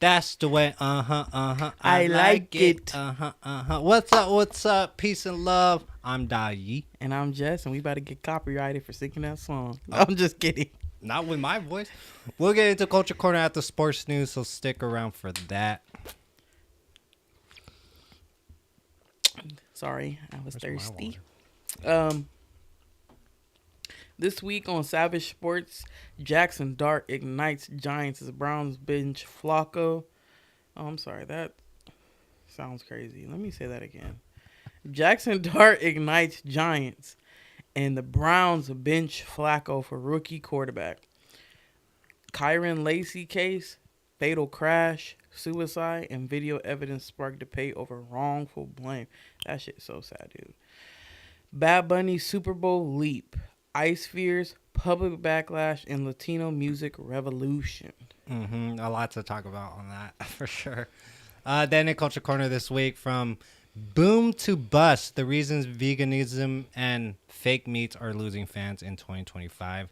That's the way, I like it. What's up? Peace and love. I'm Dai. And I'm Jess, and we about to get copyrighted for singing that song. I'm just kidding. Not with my voice. We'll get into Culture Corner after sports news, so stick around for that. Sorry, I was Where's thirsty. This week on Savage Sports, Jaxson Dart ignites Giants as Browns bench Flacco. Oh, I'm sorry, that sounds crazy. Let me say that again. Jaxson Dart ignites Giants, and the Browns bench Flacco for rookie quarterback. Kyren Lacy case, fatal crash, suicide, and video evidence sparked debate over wrongful blame. That shit's so sad, dude. BadBunny Super Bowl leap. Ice fears, public backlash, and Latino music revolution. A lot to talk about on that, for sure. Then in Culture Corner this week, from boom to bust, the reasons veganism and fake meats are losing fans in 2025.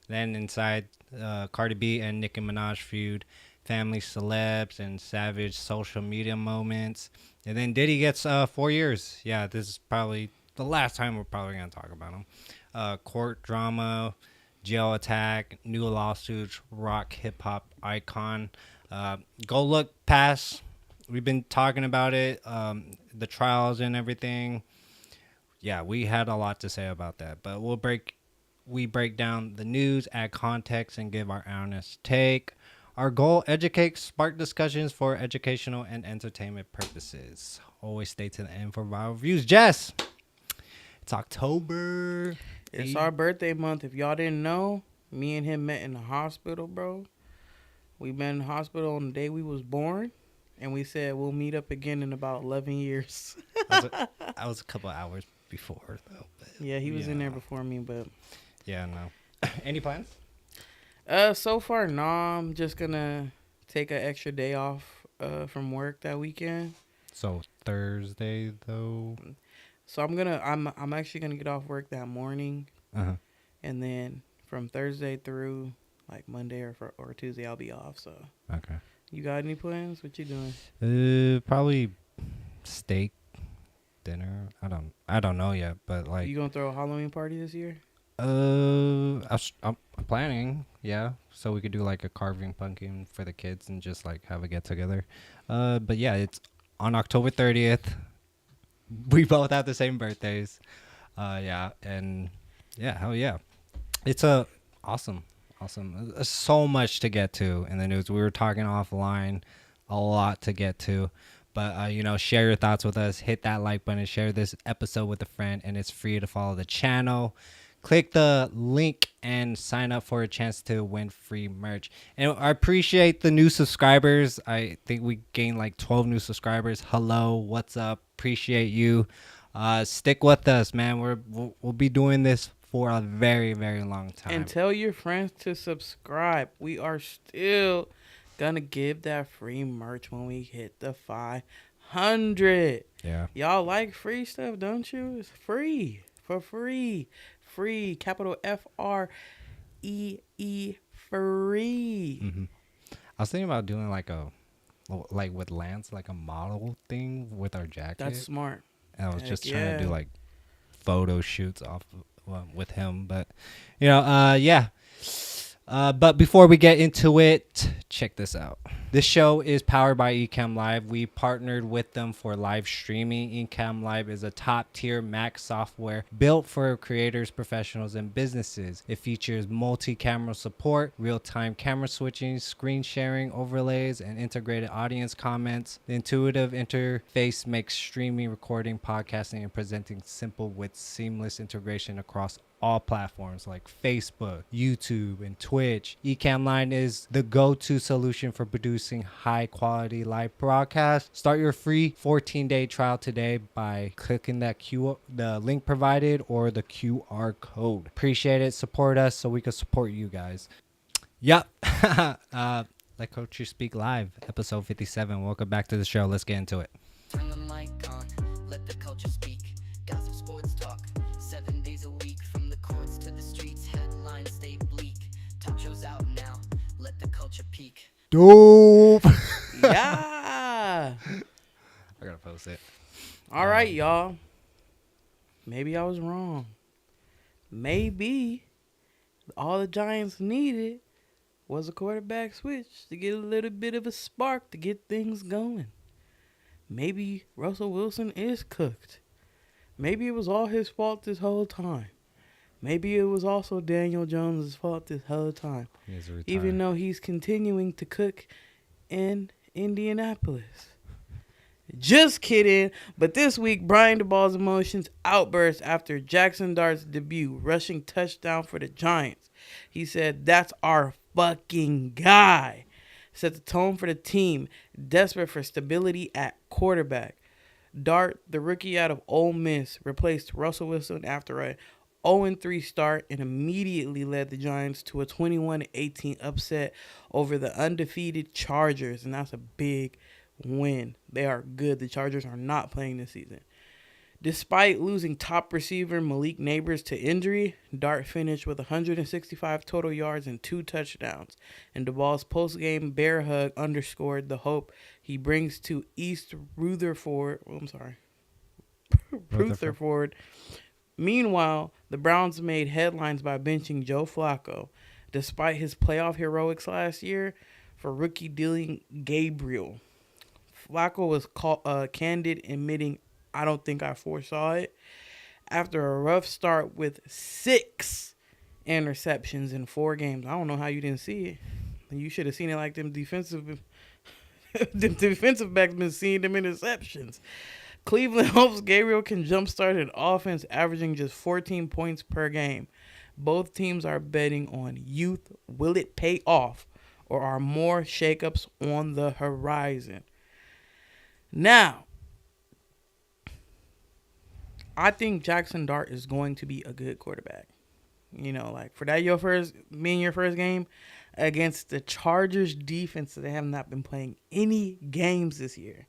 Then inside, Cardi B and Nicki Minaj feud, family celebs, and savage social media moments. And then Diddy gets 4 years. Yeah, this is probably the last time we're probably going to talk about him. Court drama, jail attack, new lawsuits, rock hip hop icon. Go look past. We've been talking about it, the trials and everything. Yeah, we had a lot to say about that, but we break down the news, add context, and give our honest take. Our goal: educate, spark discussions for educational and entertainment purposes. Always stay to the end for viral views. Jess, it's October. It's our birthday month. If y'all didn't know, me and him met in the hospital, bro. We met in the hospital on the day we was born, and we said we'll meet up again in about 11 years. I was a couple hours before, though. But, yeah, he was in there before me, but... Yeah, no. Any plans? So far, no. I'm just going to take an extra day off from work that weekend. So Thursday, though? So I'm actually gonna get off work that morning, and then from Thursday through like Monday or Tuesday I'll be off. So okay. You got any plans? What you doing? Probably steak dinner. I don't know yet, but like. You gonna throw a Halloween party this year? I'm planning. Yeah, so we could do like a carving pumpkin for the kids and just like have a get together. But yeah, it's on October 30th. We both have the same birthdays. Yeah, and yeah, hell yeah. It's awesome. There's so much to get to in the news. We were talking offline, a lot to get to. But, share your thoughts with us. Hit that like button. Share this episode with a friend. And it's free to follow the channel. Click the link and sign up for a chance to win free merch. And I appreciate the new subscribers. I think we gained like 12 new subscribers. Hello, what's up? Appreciate you. Stick with us, man. We'll be doing this for a very, very long time. And tell your friends to subscribe. We are still gonna give that free merch when we hit the 500. Yeah. Y'all like free stuff, don't you? It's free. For free. Free, capital FREE, free. I was thinking about doing like with Lance, like a model thing with our jacket. That's smart. And I was just trying to do like photo shoots with him, but yeah. But before we get into it, check this out. This show is powered by Ecamm Live. We partnered with them for live streaming. Ecamm Live is a top-tier Mac software built for creators, professionals, and businesses. It features multi-camera support, real-time camera switching, screen sharing, overlays, and integrated audience comments. The intuitive interface makes streaming, recording, podcasting, and presenting simple with seamless integration across all platforms like Facebook, YouTube, and Twitch. Ecamm Live is the go-to solution for producing high-quality live broadcasts. Start your free 14-day trial today by clicking the link provided or the QR code. Appreciate it. Support us so we can support you guys. Yep. Let Culture Speak Live, episode 57. Welcome back to the show. Let's get into it. Turn the mic on, let the culture speak. Got some sports talk, 7 days a week. From the courts to the streets, headlines stay bleak. Top shows out now, let the culture peak. Dope. Yeah. I gotta post it. All right, y'all. Maybe I was wrong. Maybe all the Giants needed was a quarterback switch to get a little bit of a spark to get things going. Maybe Russell Wilson is cooked. Maybe it was all his fault this whole time. Maybe it was also Daniel Jones' fault this whole time. Even though he's continuing to cook in Indianapolis. Just kidding. But this week, Brian DeBall's emotions outburst after Jaxson Dart's debut, rushing touchdown for the Giants. He said, "That's our fucking guy." Set the tone for the team, desperate for stability at quarterback. Dart, the rookie out of Ole Miss, replaced Russell Wilson after a 0-3 start and immediately led the Giants to a 21-18 upset over the undefeated Chargers, and that's a big win. They are good. The Chargers are not playing this season. Despite losing top receiver Malik Neighbors to injury, Dart finished with 165 total yards and 2 touchdowns, and DeBall's post-game bear hug underscored the hope he brings to East Rutherford. Rutherford. Meanwhile, the Browns made headlines by benching Joe Flacco, despite his playoff heroics last year for rookie Dylan Gabriel. Flacco was candid, admitting, "I don't think I foresaw it." After a rough start with 6 interceptions in 4 games. I don't know how you didn't see it. You should have seen it like them defensive backs been seeing them interceptions. Cleveland hopes Gabriel can jumpstart an offense averaging just 14 points per game. Both teams are betting on youth. Will it pay off, or are more shakeups on the horizon? Now, I think Jaxson Dart is going to be a good quarterback. You know, like for that your first game against the Chargers defense that they have not been playing any games this year.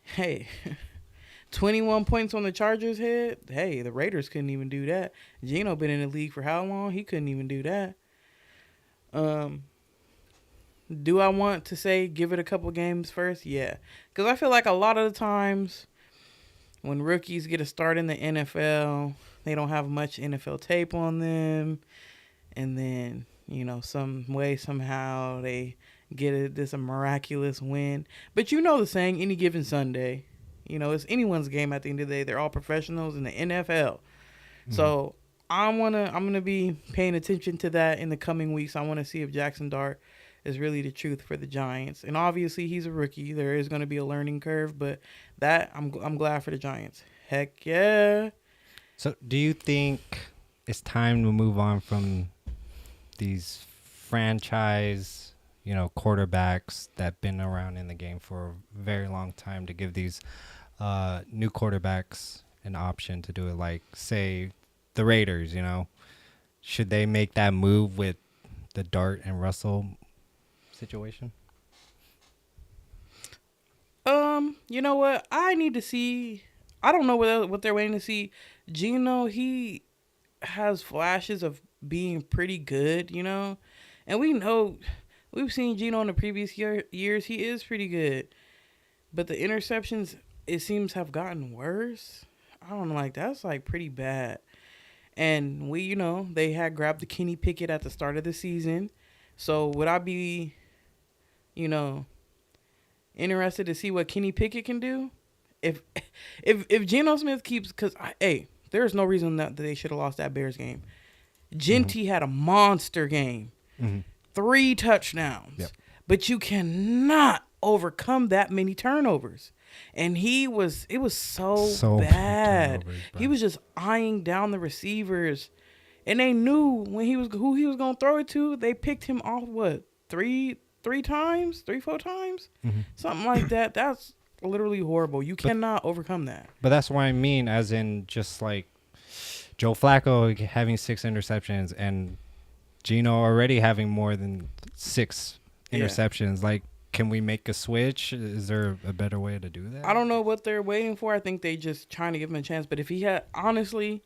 Hey, 21 points on the Chargers' head. Hey, the Raiders couldn't even do that. Geno been in the league for how long? He couldn't even do that. Do I want to say give it a couple games first? Yeah. Because I feel like a lot of the times when rookies get a start in the NFL, they don't have much NFL tape on them. And then, you know, some way, somehow they get this a miraculous win. But you know the saying, any given Sunday. You know, it's anyone's game at the end of the day. They're all professionals in the NFL. Mm-hmm. So I'm gonna be paying attention to that in the coming weeks. I want to see if Jaxson Dart is really the truth for the Giants. And obviously he's a rookie. There is going to be a learning curve, but that I'm glad for the Giants. Heck yeah. So do you think it's time to move on from these franchise, you know, quarterbacks that been around in the game for a very long time to give these new quarterbacks an option to do it, like, say, the Raiders, you know? Should they make that move with the Dart and Russell situation? You know what? I need to see. I don't know what they're waiting to see. Geno, he has flashes of being pretty good, you know? And we've seen Geno in the previous years. He is pretty good. But the interceptions, it seems, have gotten worse. I don't know, like, that's, like, pretty bad. And they had grabbed the Kenny Pickett at the start of the season. So would I be, interested to see what Kenny Pickett can do? If Geno Smith keeps, because, there's no reason that they should have lost that Bears game. Genty had a monster game. Mm-hmm. 3 touchdowns. Yep. But you cannot overcome that many turnovers. And it was so bad. He was just eyeing down the receivers. And they knew who he was going to throw it to. They picked him off, 4 times? Mm-hmm. Something like that. That's literally horrible. You cannot overcome that. But that's what I mean, as in just like Joe Flacco having 6 interceptions and Geno already having more than 6 interceptions. Yeah. Like, can we make a switch? Is there a better way to do that? I don't know what they're waiting for. I think they just trying to give him a chance. But if he had, honestly,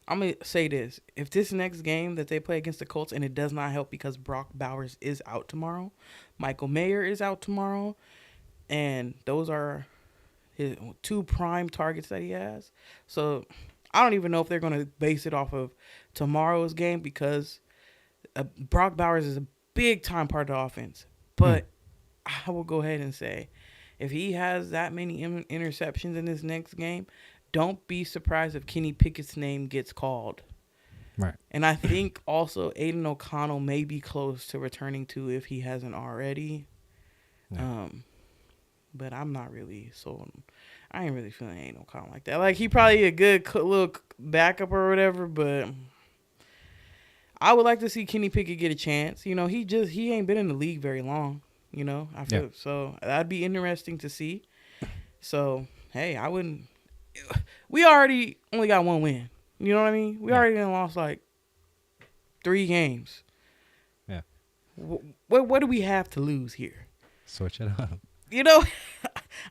I'm going to say this. If this next game that they play against the Colts, and it does not help because Brock Bowers is out tomorrow, Michael Mayer is out tomorrow, and those are his 2 prime targets that he has. So I don't even know if they're going to base it off of tomorrow's game because Brock Bowers is a big-time part of the offense. But I will go ahead and say, if he has that many interceptions in this next game, don't be surprised if Kenny Pickett's name gets called. Right. And I think also Aiden O'Connell may be close to returning to if he hasn't already. Yeah. But I'm not really sold. I ain't really feeling Aiden O'Connell like that. Like, he probably a good little backup or whatever, but I would like to see Kenny Pickett get a chance. You know, he ain't been in the league very long. You know, I feel so that'd be interesting to see. So hey, I wouldn't. We already only got 1 win. You know what I mean? We already lost like 3 games. Yeah. What do we have to lose here? Switch it up. You know,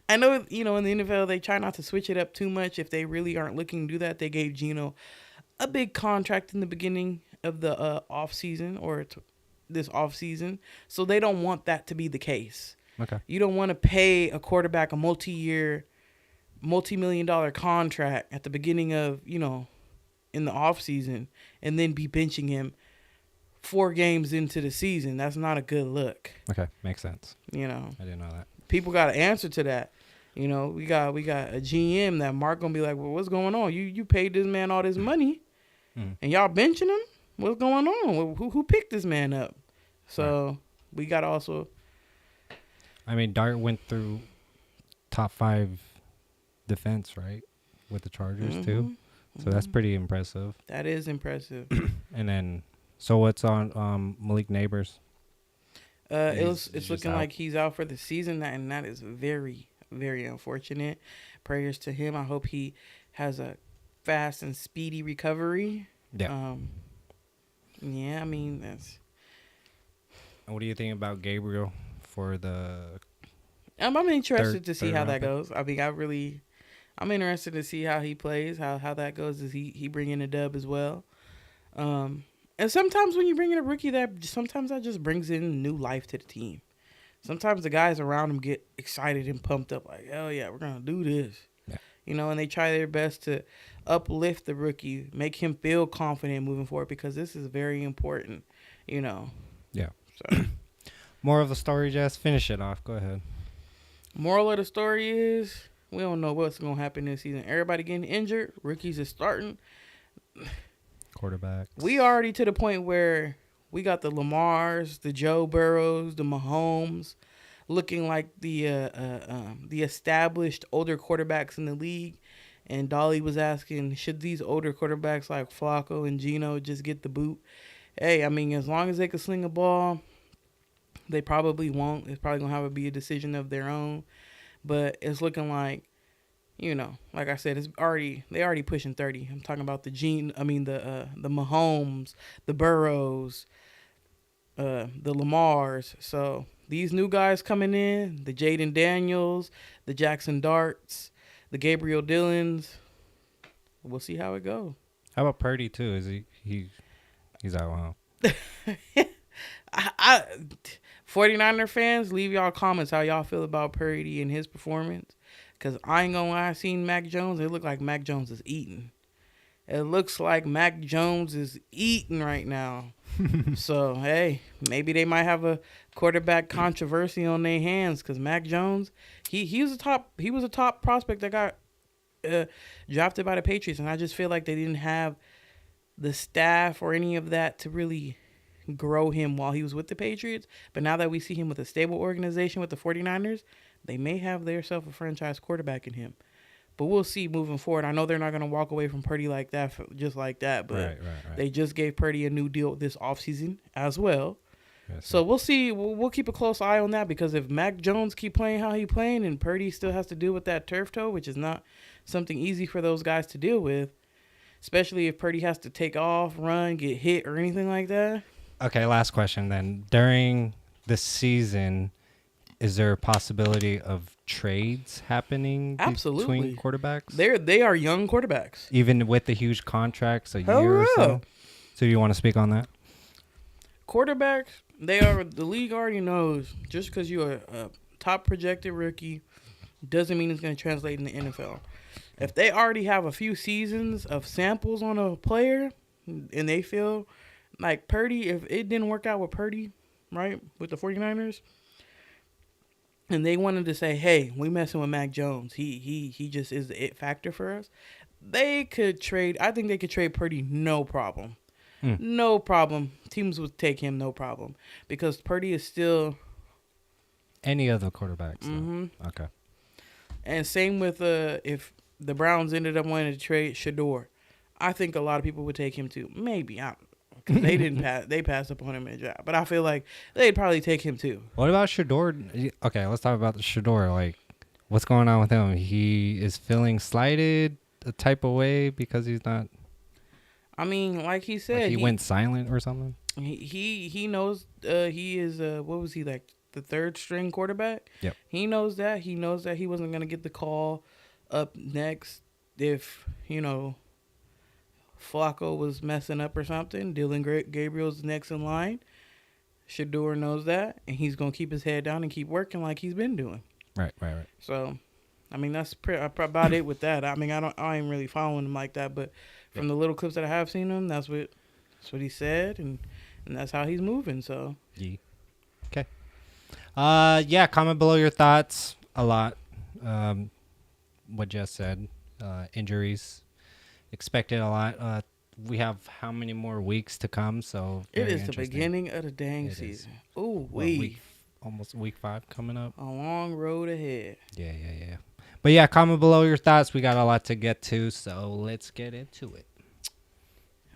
I know, you know, in the NFL, they try not to switch it up too much. If they really aren't looking to do that, they gave Geno a big contract in the beginning of the offseason or this offseason. So they don't want that to be the case. Okay. You don't want to pay a quarterback a multi-million-dollar contract at the beginning of, you know, in the offseason and then be benching him 4 games into the season. That's not a good look. Okay. Makes sense. You know. I didn't know that. People got to answer to that. You know, we got a GM that Mark gonna be like, well, what's going on? You paid this man all this money, and y'all benching him. What's going on? Who picked this man up? So we got also. I mean, Dart went through top 5 defense, right, with the Chargers too. So that's pretty impressive. That is impressive. And then, so what's on Malik Neighbors? It's looking like he's out for the season, and that is very, very unfortunate. Prayers to him. I hope he has a fast and speedy recovery. Yeah. Yeah, I mean, that's. What do you think about Gabriel for the? I'm interested to see how that pick? goes. I mean, I'm interested to see how he plays, how that goes. Is he bring in a dub as well? And sometimes when you bring in a rookie, that just brings in new life to the team. Sometimes the guys around him get excited and pumped up, like, hell yeah, we're gonna do this. Yeah. You know, and they try their best to uplift the rookie, make him feel confident moving forward because this is very important. You know. Yeah. So. More of the story, Jess. Finish it off. Go ahead. Moral of the story is we don't know what's going to happen this season. Everybody getting injured. Rookies is starting. Quarterbacks. We already to the point where we got the Lamars, the Joe Burrows, the Mahomes looking like the established older quarterbacks in the league. And Dolly was asking, should these older quarterbacks like Flacco and Geno just get the boot? Hey, I mean, as long as they can sling a ball, they probably won't. It's probably going to have to be a decision of their own. But it's looking like, you know, like I said, they already pushing 30. I'm talking about the Mahomes, the Burrows, the Lamars. So these new guys coming in, the Jaden Daniels, the Jaxson Darts, the Gabriel Dillons. We'll see how it goes. How about Purdy too? Is he's out? Wow. 49er fans, leave y'all comments how y'all feel about Purdy and his performance. Because I ain't going to lie, I seen Mac Jones. It looked like Mac Jones is eating. It looks like Mac Jones is eating right now. So, hey, maybe they might have a quarterback controversy on their hands because Mac Jones, he was a top prospect that got drafted by the Patriots. And I just feel like they didn't have the staff or any of that to really grow him while he was with the Patriots. But now that we see him with a stable organization with the 49ers, they may have themselves a franchise quarterback in him. But we'll see moving forward. I know they're not going to walk away from Purdy like that, just like that. But right. They just gave Purdy a new deal this offseason as well. Yes, so we'll see. We'll keep a close eye on that because if Mac Jones keep playing how he playing and Purdy still has to deal with that turf toe, which is not something easy for those guys to deal with, especially if Purdy has to take off, run, get hit, or anything like that. Okay, last question then. During the season, is there a possibility of trades happening Absolutely. between quarterbacks? They are young quarterbacks. Even with the huge contracts, a Hell year or yeah. so? So you want to speak on that? Quarterbacks, the league already knows just because you're a top projected rookie doesn't mean it's going to translate in the NFL. If they already have a few seasons of samples on a player and they feel like Purdy, if it didn't work out with Purdy, right, with the 49ers, and they wanted to say, hey, we messing with Mac Jones. He just is the it factor for us. They could trade. I think they could trade Purdy no problem. No problem. Teams would take him no problem because Purdy is still Any other quarterbacks? Mhm. Okay. And same with if the Browns ended up wanting to trade Shador, I think a lot of people would take him too. Maybe because they didn't pass. They passed up on him in a draft, but I feel like they'd probably take him too. What about Shador? Okay, let's talk about the Shador. Like, what's going on with him? He is feeling slighted a type of way because he's not. I mean, like he said, Like he went silent or something. He knows he is what was he like the third string quarterback? Yep. He knows that. He knows that he wasn't gonna get the call up next if Flacco was messing up or something. Dylan Gabriel's next in line. Shador knows that, and he's gonna keep his head down and keep working like he's been doing. Right. So, I mean, that's about it with that. I mean, I ain't really following him like that, but from the little clips that I have seen him, that's what he said, and that's how he's moving. So, Yeah. Okay. Yeah. Comment below your thoughts. A lot. What Jess said. Injuries expected a lot. We have how many more weeks to come? So it very is the interesting. beginning of the dang season. Ooh, almost week 5 coming up. A long road ahead. Yeah. But yeah, comment below your thoughts. We got a lot to get to, so let's get into it.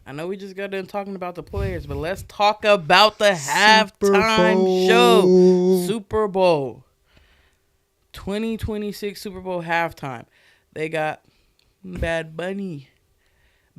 I know we just got done talking about the players, but let's talk about the halftime show. Super Bowl 2026 Super Bowl halftime. They got BadBunny.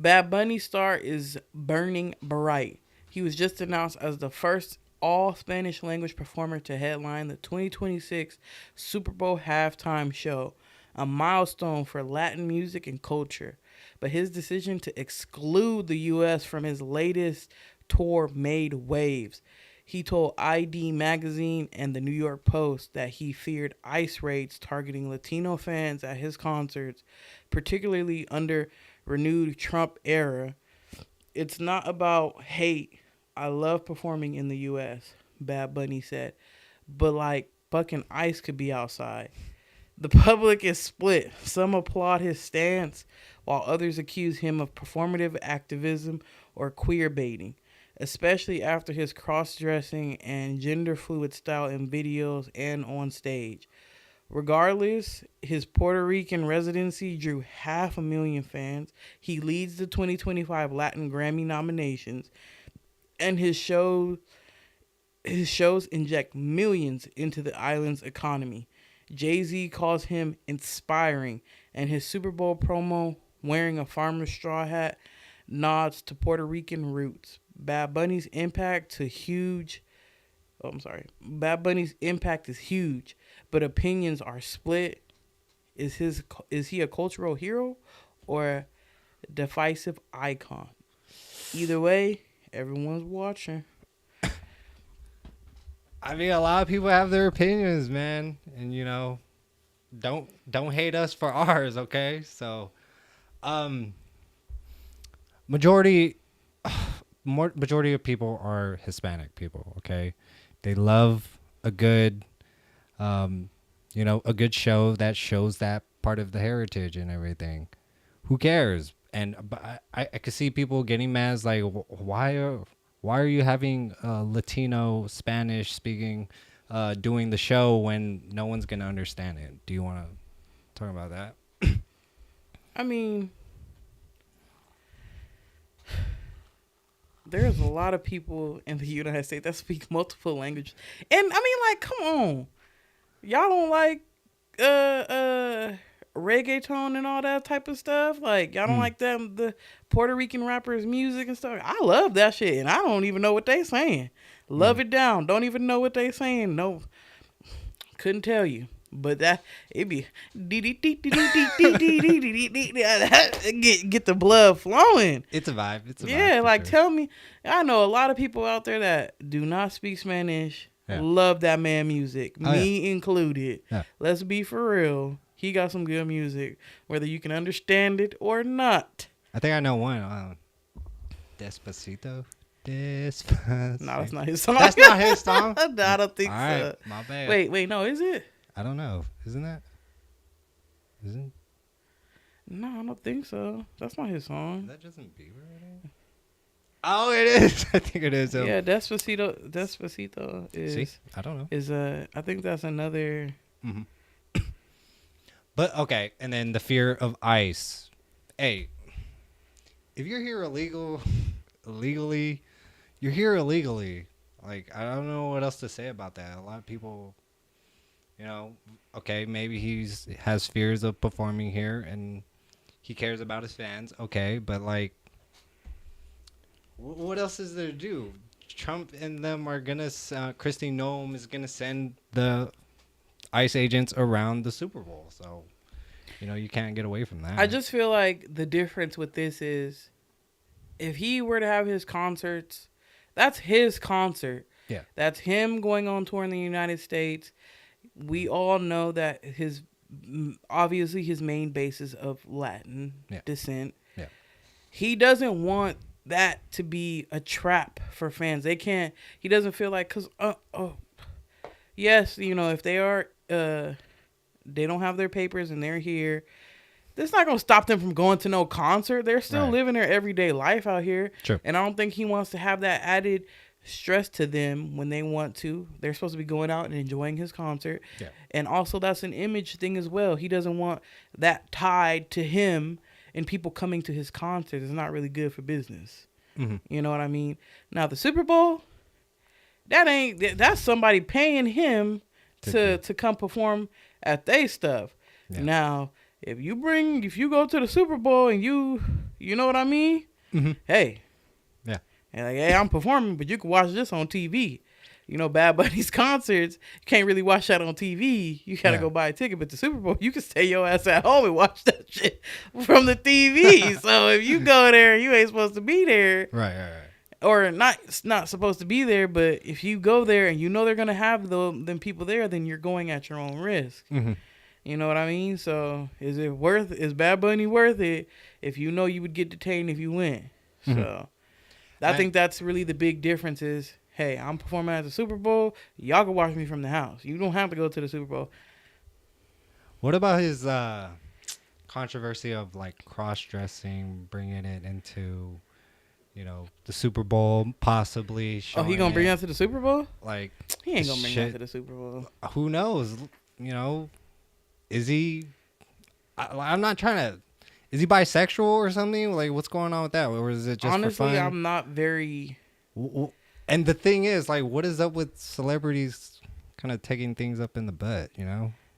BadBunny star is Burning Bright. He was just announced as the first all Spanish language performer to headline the 2026 Super Bowl halftime show, a milestone for Latin music and culture. But his decision to exclude the U.S. from his latest tour made waves. He told ID Magazine and the New York Post that he feared ICE raids targeting Latino fans at his concerts, particularly under renewed Trump era. It's not about hate. I love performing in the U.S., BadBunny said. But like fucking ICE could be outside. The public is split. Some applaud his stance, while others accuse him of performative activism or queer baiting, especially after his cross-dressing and gender-fluid style in videos and on stage. Regardless, his Puerto Rican residency drew 500,000 fans. He leads the 2025 Latin Grammy nominations, and his shows inject millions into the island's economy. Jay-Z calls him inspiring, and his Super Bowl promo, wearing a farmer's straw hat, nods to Puerto Rican roots. BadBunny's impact is huge, but opinions are split. Is he a cultural hero or a divisive icon? Either way, everyone's watching. I mean, a lot of people have their opinions, man, and don't hate us for ours, okay? So, majority of people are Hispanic people, okay? They love a good, a good show that shows that part of the heritage and everything. Who cares? But I could see people getting mad, as like, why are you having Latino Spanish speaking doing the show when no one's gonna understand it? Do you want to talk about that? I mean, there's a lot of people in the United States that speak multiple languages, and I mean, like, come on, y'all don't like reggaeton and all that type of stuff? Like, y'all don't like the Puerto Rican rappers' music and stuff? I love that shit, and I don't even know what they saying. Love it down. Don't even know what they saying. No, Couldn't tell you. But that it be get the blood flowing. It's a vibe. It's a vibe. Yeah, like sure. tell me. I know a lot of people out there that do not speak Spanish. Yeah. Love that man music, me included. Yeah. Let's be for real. He got some good music, whether you can understand it or not. I think I know one. Despacito. Despacito. No, that's not his song. That's not his song? No, I don't think All so. right, my bad. Wait, no, is it? I don't know. Isn't that? Isn't No, I don't think so. That's not his song. that Justin Bieber? Oh, it is. I think it is. Yeah, Despacito is. See? I don't know. I think that's another. Mm-hmm. But okay, and then the fear of ICE. Hey, if you're here illegally, you're here illegally. Like, I don't know what else to say about that. A lot of people, okay, maybe has fears of performing here and he cares about his fans. Okay, but like, what else is there to do? Trump and them are gonna. Kristi Noem is gonna send the ICE agents around the Super Bowl, so you can't get away from that. I just feel like the difference with this is, if he were to have his concerts, that's his concert. Yeah, that's him going on tour in the United States. We all know that obviously his main base is of Latin descent. Yeah, he doesn't want that to be a trap for fans. He doesn't feel like, yes, if they are, they don't have their papers and they're here, that's not going to stop them from going to no concert. They're still living their everyday life out here. True. And I don't think he wants to have that added stress to them when they want to. They're supposed to be going out and enjoying his concert. Yeah. And also that's an image thing as well. He doesn't want that tied to him and people coming to his concert. It's not really good for business. Mm-hmm. You know what I mean? Now the Super Bowl, that's somebody paying him to come perform at they stuff. Yeah. Now, if you go to the Super Bowl and you know what I mean? Mm-hmm. Hey. Yeah. And like, hey, I'm performing, but you can watch this on TV. BadBunny's concerts, you can't really watch that on TV. You got to go buy a ticket. But the Super Bowl, you can stay your ass at home and watch that shit from the TV. So if you go there, you ain't supposed to be there. Right. Or not supposed to be there, but if you go there and they're going to have them people there, then you're going at your own risk. Mm-hmm. You know what I mean? So is Bad Bunny worth it if you would get detained if you went? Mm-hmm. So I think that's really the big difference is, hey, I'm performing at the Super Bowl. Y'all can watch me from the house. You don't have to go to the Super Bowl. What about his controversy of like cross-dressing, bringing it into, the Super Bowl, possibly? Oh, he gonna bring that to the Super Bowl? Like, he ain't gonna bring that to the Super Bowl. Who knows? Is he? I'm not trying to. Is he bisexual or something? Like, what's going on with that? Or is it just honestly, for fun? I'm not very. And the thing is, like, what is up with celebrities kind of taking things up in the butt,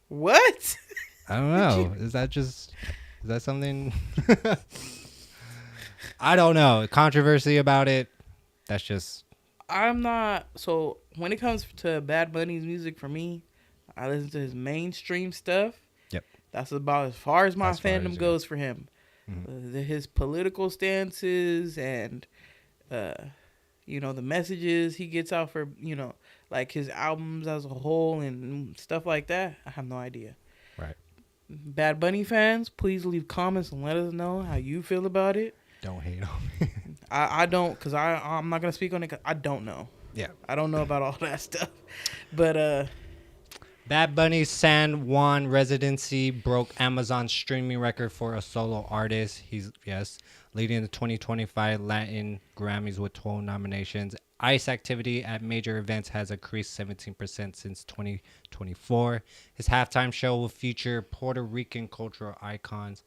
What? I don't know. Is that something? I don't know. Controversy about it. That's just. I'm not. So, when it comes to Bad Bunny's music, for me, I listen to his mainstream stuff. Yep. That's about as far as my fandom goes for him. Mm-hmm. His political stances and, the messages he gets out for, like his albums as a whole and stuff like that. I have no idea. Right. Bad Bunny fans, please leave comments and let us know how you feel about it. Don't hate on me. I don't, because I'm not going to speak on it because I don't know. Yeah. I don't know about all that stuff. But, Bad Bunny's San Juan residency broke Amazon's streaming record for a solo artist. He's leading the 2025 Latin Grammys with 12 nominations. ICE activity at major events has increased 17% since 2024. His halftime show will feature Puerto Rican cultural icons.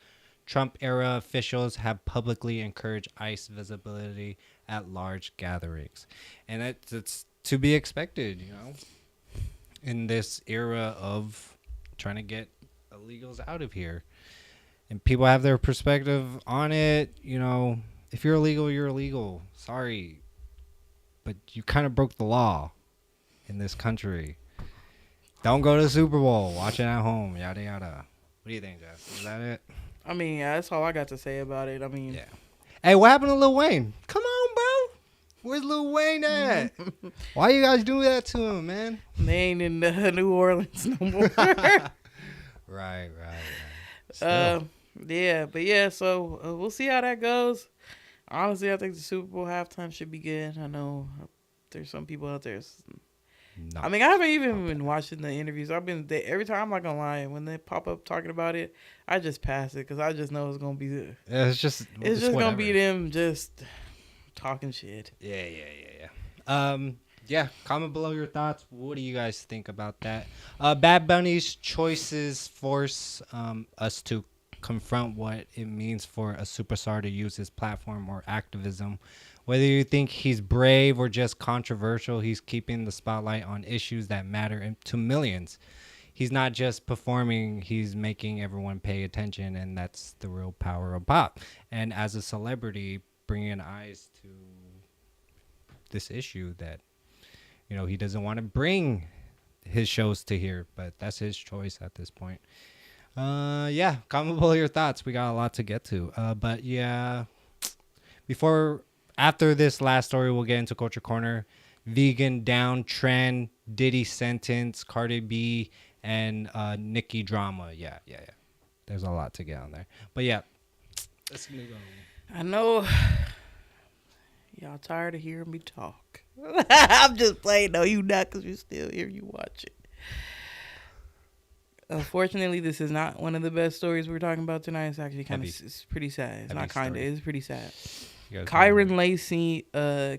Trump-era officials have publicly encouraged ICE visibility at large gatherings. And it's to be expected, in this era of trying to get illegals out of here. And people have their perspective on it. If you're illegal, you're illegal. Sorry. But you kind of broke the law in this country. Don't go to the Super Bowl. Watch it at home. Yada yada. What do you think, Jeff? Is that it? I mean, yeah, that's all I got to say about it. I mean, Yeah. Hey, what happened to Lil Wayne? Come on, bro. Where's Lil Wayne at? Why you guys do that to him, man? they ain't in New Orleans no more. Right. Still. Yeah, but yeah, so we'll see how that goes. Honestly, I think the Super Bowl halftime should be good. I know there's some people out there. No. I mean, I haven't even been watching the interviews. Every time, I'm not gonna lie, when they pop up talking about it, I just pass it because I just know it's gonna be It's just gonna be them just talking shit. Yeah. Yeah. Comment below your thoughts. What do you guys think about that? Bad Bunny's choices force us to confront what it means for a superstar to use his platform or activism. Whether you think he's brave or just controversial, he's keeping the spotlight on issues that matter to millions. He's not just performing, he's making everyone pay attention, and that's the real power of pop. And as a celebrity, bringing eyes to this issue that, you know, he doesn't want to bring his shows to here, but that's his choice at this point. Yeah, comment below your thoughts. We got a lot to get to. But yeah, after this last story, we'll get into Culture Corner. Vegan downtrend, Diddy sentence, Cardi B, and Nicki drama. Yeah. There's a lot to get on there. But yeah, let's move on. I know y'all tired of hearing me talk. I'm just playing. No, you not, because you're still here. You watch it. Unfortunately, this is not one of the best stories we're talking about tonight. It's actually it's pretty sad. It's not kind of. It's pretty sad. Kyren Lacy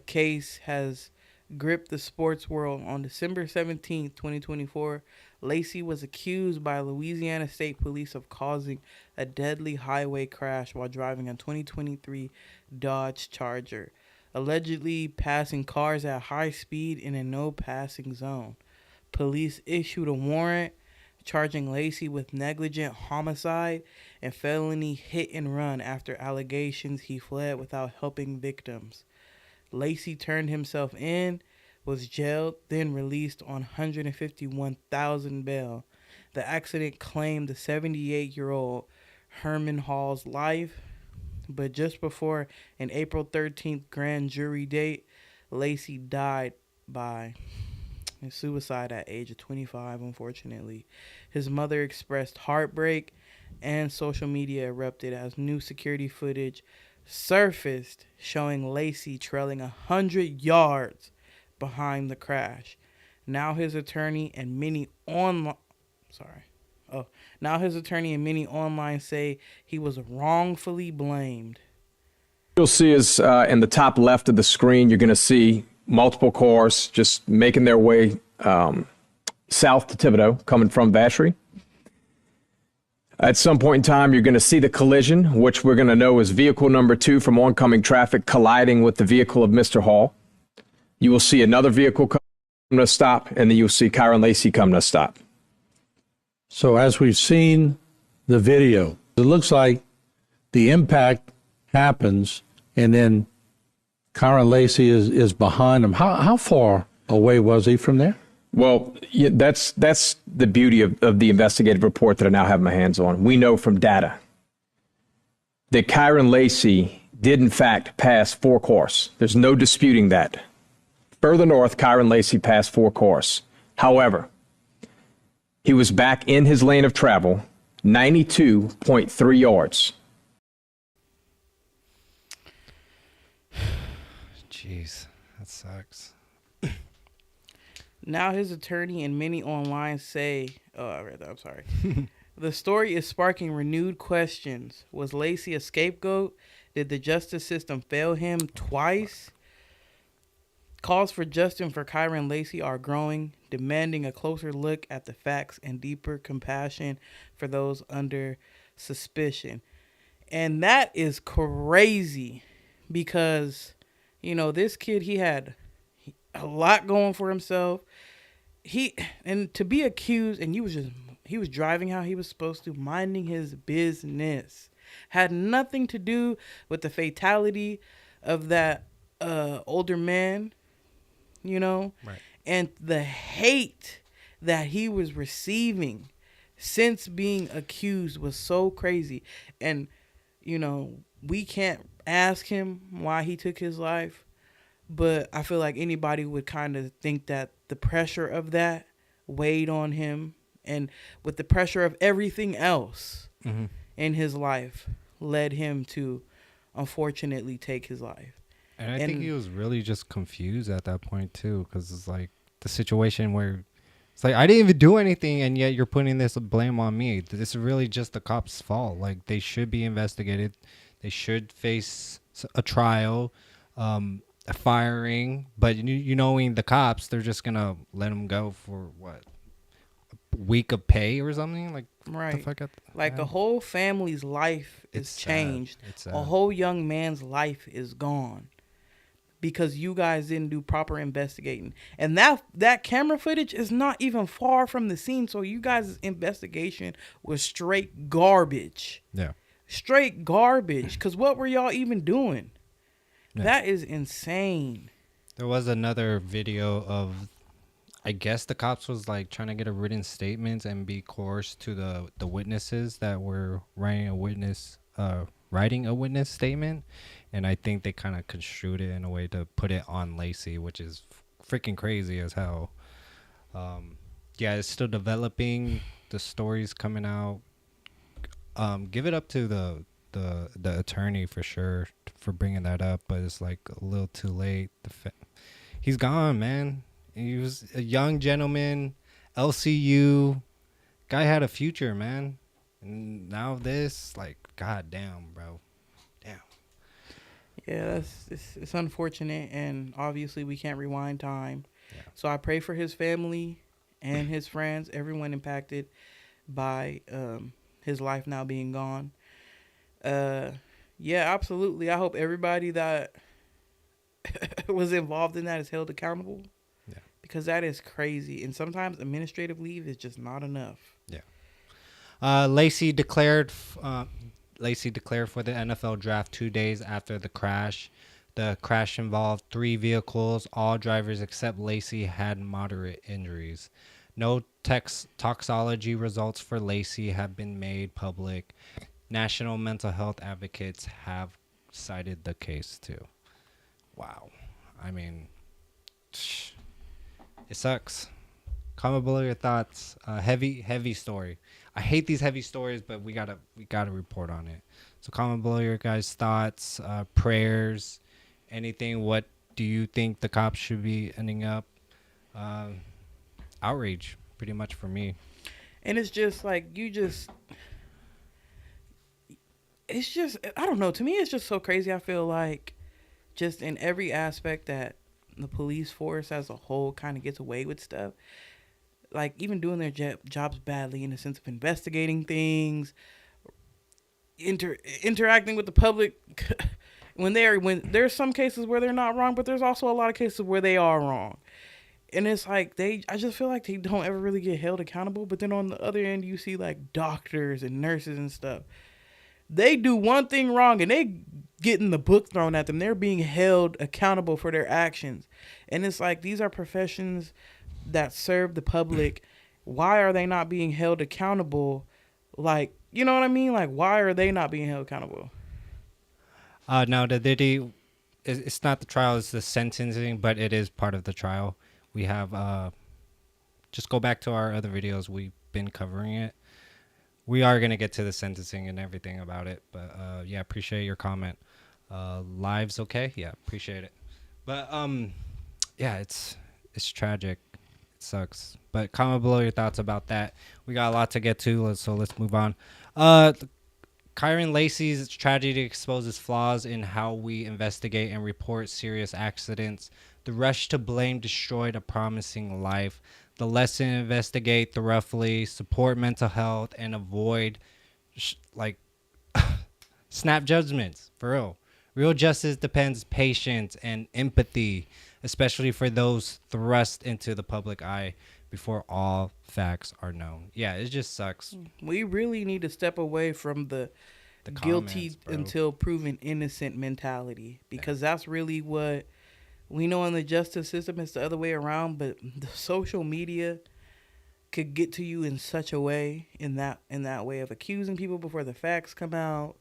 case has gripped the sports world. On December 17th, 2024, Lacy was accused by Louisiana State Police of causing a deadly highway crash while driving a 2023 Dodge Charger, allegedly passing cars at high speed in a no-passing zone. Police issued a warrant charging Lacy with negligent homicide and felony hit and run after allegations he fled without helping victims. Lacy turned himself in, was jailed, then released on $151,000 bail. The accident claimed the 78-year-old Herman Hall's life, but just before an April 13th grand jury date, Lacy died by suicide at age of 25, unfortunately. His mother expressed heartbreak, and social media erupted as new security footage surfaced showing Lacy trailing 100 yards behind the crash. Now his attorney and many online say he was wrongfully blamed. You'll see is in the top left of the screen, you're going to see multiple cars just making their way south to Thibodaux, coming from Vacherie. At some point in time, you're going to see the collision, which we're going to know is vehicle number 2 from oncoming traffic colliding with the vehicle of Mr. Hall. You will see another vehicle come to a stop, and then you'll see Kyren Lacy come to a stop. So as we've seen the video, it looks like the impact happens, and then Kyren Lacy is behind him. How far away was he from there? Well, yeah, that's the beauty of the investigative report that I now have my hands on. We know from data that Kyren Lacy did, in fact, pass 4 cars. There's no disputing that. Further north, Kyren Lacy passed 4 cars. However, he was back in his lane of travel, 92.3 yards. Jeez, that sucks. Now his attorney and many online say, I read that, I'm sorry. The story is sparking renewed questions. Was Lacy a scapegoat? Did the justice system fail him twice? Calls for justice for Kyren Lacy are growing, demanding a closer look at the facts and deeper compassion for those under suspicion. And that is crazy because, you know, this kid, he had a lot going for himself. And to be accused, and he was driving how he was supposed to, minding his business, had nothing to do with the fatality of that older man, you know, right? And the hate that he was receiving since being accused was so crazy. And, you know, we can't ask him why he took his life, but I feel like anybody would kind of think that the pressure of that weighed on him, and with the pressure of everything else in his life led him to unfortunately take his life. And I think he was really just confused at that point too, because it's like the situation where it's like, I didn't even do anything, and yet you're putting this blame on me. This is really just the cops' fault. Like, they should be investigated. They should face a trial, a firing. But you knowing the cops, they're just gonna let him go for what, a week of pay or something? Like, right? the fuck like a whole family's life is changed. A whole young man's life is gone because you guys didn't do proper investigating. And that camera footage is not even far from the scene. So you guys' investigation was straight garbage. Yeah. Straight garbage. Because what were y'all even doing? Yeah. That is insane. There was another video of, I guess the cops was like trying to get a written statement and be coerced to the witnesses that were writing a witness statement. And I think they kind of construed it in a way to put it on Lacy, which is freaking crazy as hell. Yeah, it's still developing. The story's coming out. Give it up to the attorney for sure for bringing that up, but it's like a little too late. He's gone, man. He was a young gentleman, LCU. Guy had a future, man. And now this, like, goddamn, bro. Damn. Yeah, it's unfortunate, and obviously we can't rewind time. Yeah. So I pray for his family and his friends, everyone impacted by his life now being gone. Yeah, absolutely. I hope everybody that was involved in that is held accountable. Yeah. Because that is crazy. And sometimes administrative leave is just not enough. Yeah. Lacy declared for the NFL draft 2 days after the crash. The crash involved 3 vehicles. All drivers except Lacy had moderate injuries. No toxology results for Lacy have been made public. National mental health advocates have cited the case too. Wow. I mean, it sucks. Comment below your thoughts. Heavy story. I hate these heavy stories, but we gotta report on it. So comment below your guys' thoughts, prayers, anything. What do you think the cops should be ending up? Outrage, pretty much for me. And it's just like it's just, I don't know. To me, it's just so crazy. I feel like just in every aspect that the police force as a whole kind of gets away with stuff. Like even doing their jobs badly in the sense of investigating things, interacting with the public. when there's some cases where they're not wrong, but there's also a lot of cases where they are wrong. And it's like I just feel like they don't ever really get held accountable. But then on the other end, you see like doctors and nurses and stuff. They do one thing wrong and they getting the book thrown at them. They're being held accountable for their actions. And it's like, these are professions that serve the public. Why are they not being held accountable? Like, you know what I mean? Like, why are they not being held accountable? Now, the Diddy, it's not the trial, it's the sentencing, but it is part of the trial. We have, just go back to our other videos. We've been covering it. We are going to get to the sentencing and everything about it. But, yeah, appreciate your comment. Lives okay? Yeah, appreciate it. But, yeah, it's tragic. It sucks. But comment below your thoughts about that. We got a lot to get to, so let's move on. Kyren Lacy's tragedy exposes flaws in how we investigate and report serious accidents. The rush to blame destroyed a promising life. The lesson: investigate thoroughly, support mental health, and avoid snap judgments. For real. Real justice depends patience and empathy, especially for those thrust into the public eye before all facts are known. Yeah, it just sucks. We really need to step away from the guilty until proven innocent mentality, because that's really what we know in the justice system. It's the other way around, but the social media could get to you in such a way, in that way of accusing people before the facts come out,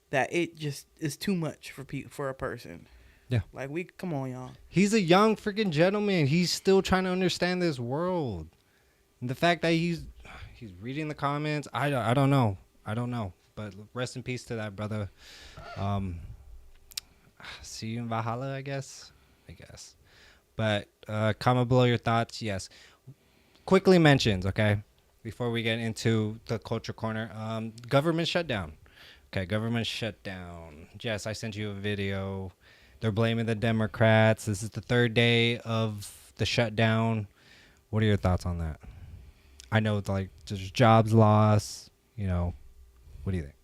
that it just is too much for a person. Yeah. Like, come on, y'all. He's a young freaking gentleman. He's still trying to understand this world. And the fact that he's reading the comments, I don't know. But rest in peace to that brother. See you in Valhalla, I guess. But comment below your thoughts. Yes. Quickly mentions, okay, before we get into the Culture Corner. Government shutdown. Okay, government shutdown. Jess, I sent you a video. They're blaming the Democrats. This is the third day of the shutdown. What are your thoughts on that? I know it's like there's jobs lost. You know, what do you think?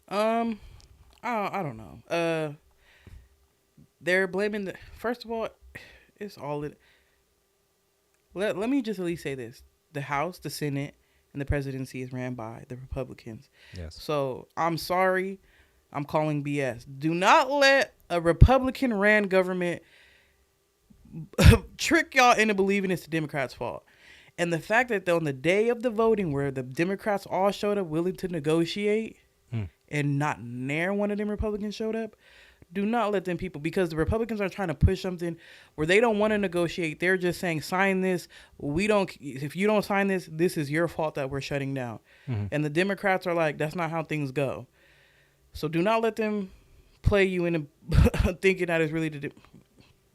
I don't know. They're blaming first of all, it's all it. Let me just at least say this: the House, the Senate, and the presidency is ran by the Republicans. Yes. So I'm sorry, I'm calling BS. Do not let a Republican-ran government trick y'all into believing it's the Democrats' fault. And the fact that on the day of the voting, where the Democrats all showed up willing to negotiate, and not near one of them Republicans showed up, do not let them people, because the Republicans are trying to push something where they don't want to negotiate. They're just saying, sign this. If you don't sign this, this is your fault that we're shutting down. And the Democrats are like, that's not how things go. So do not let them play you into thinking that it's really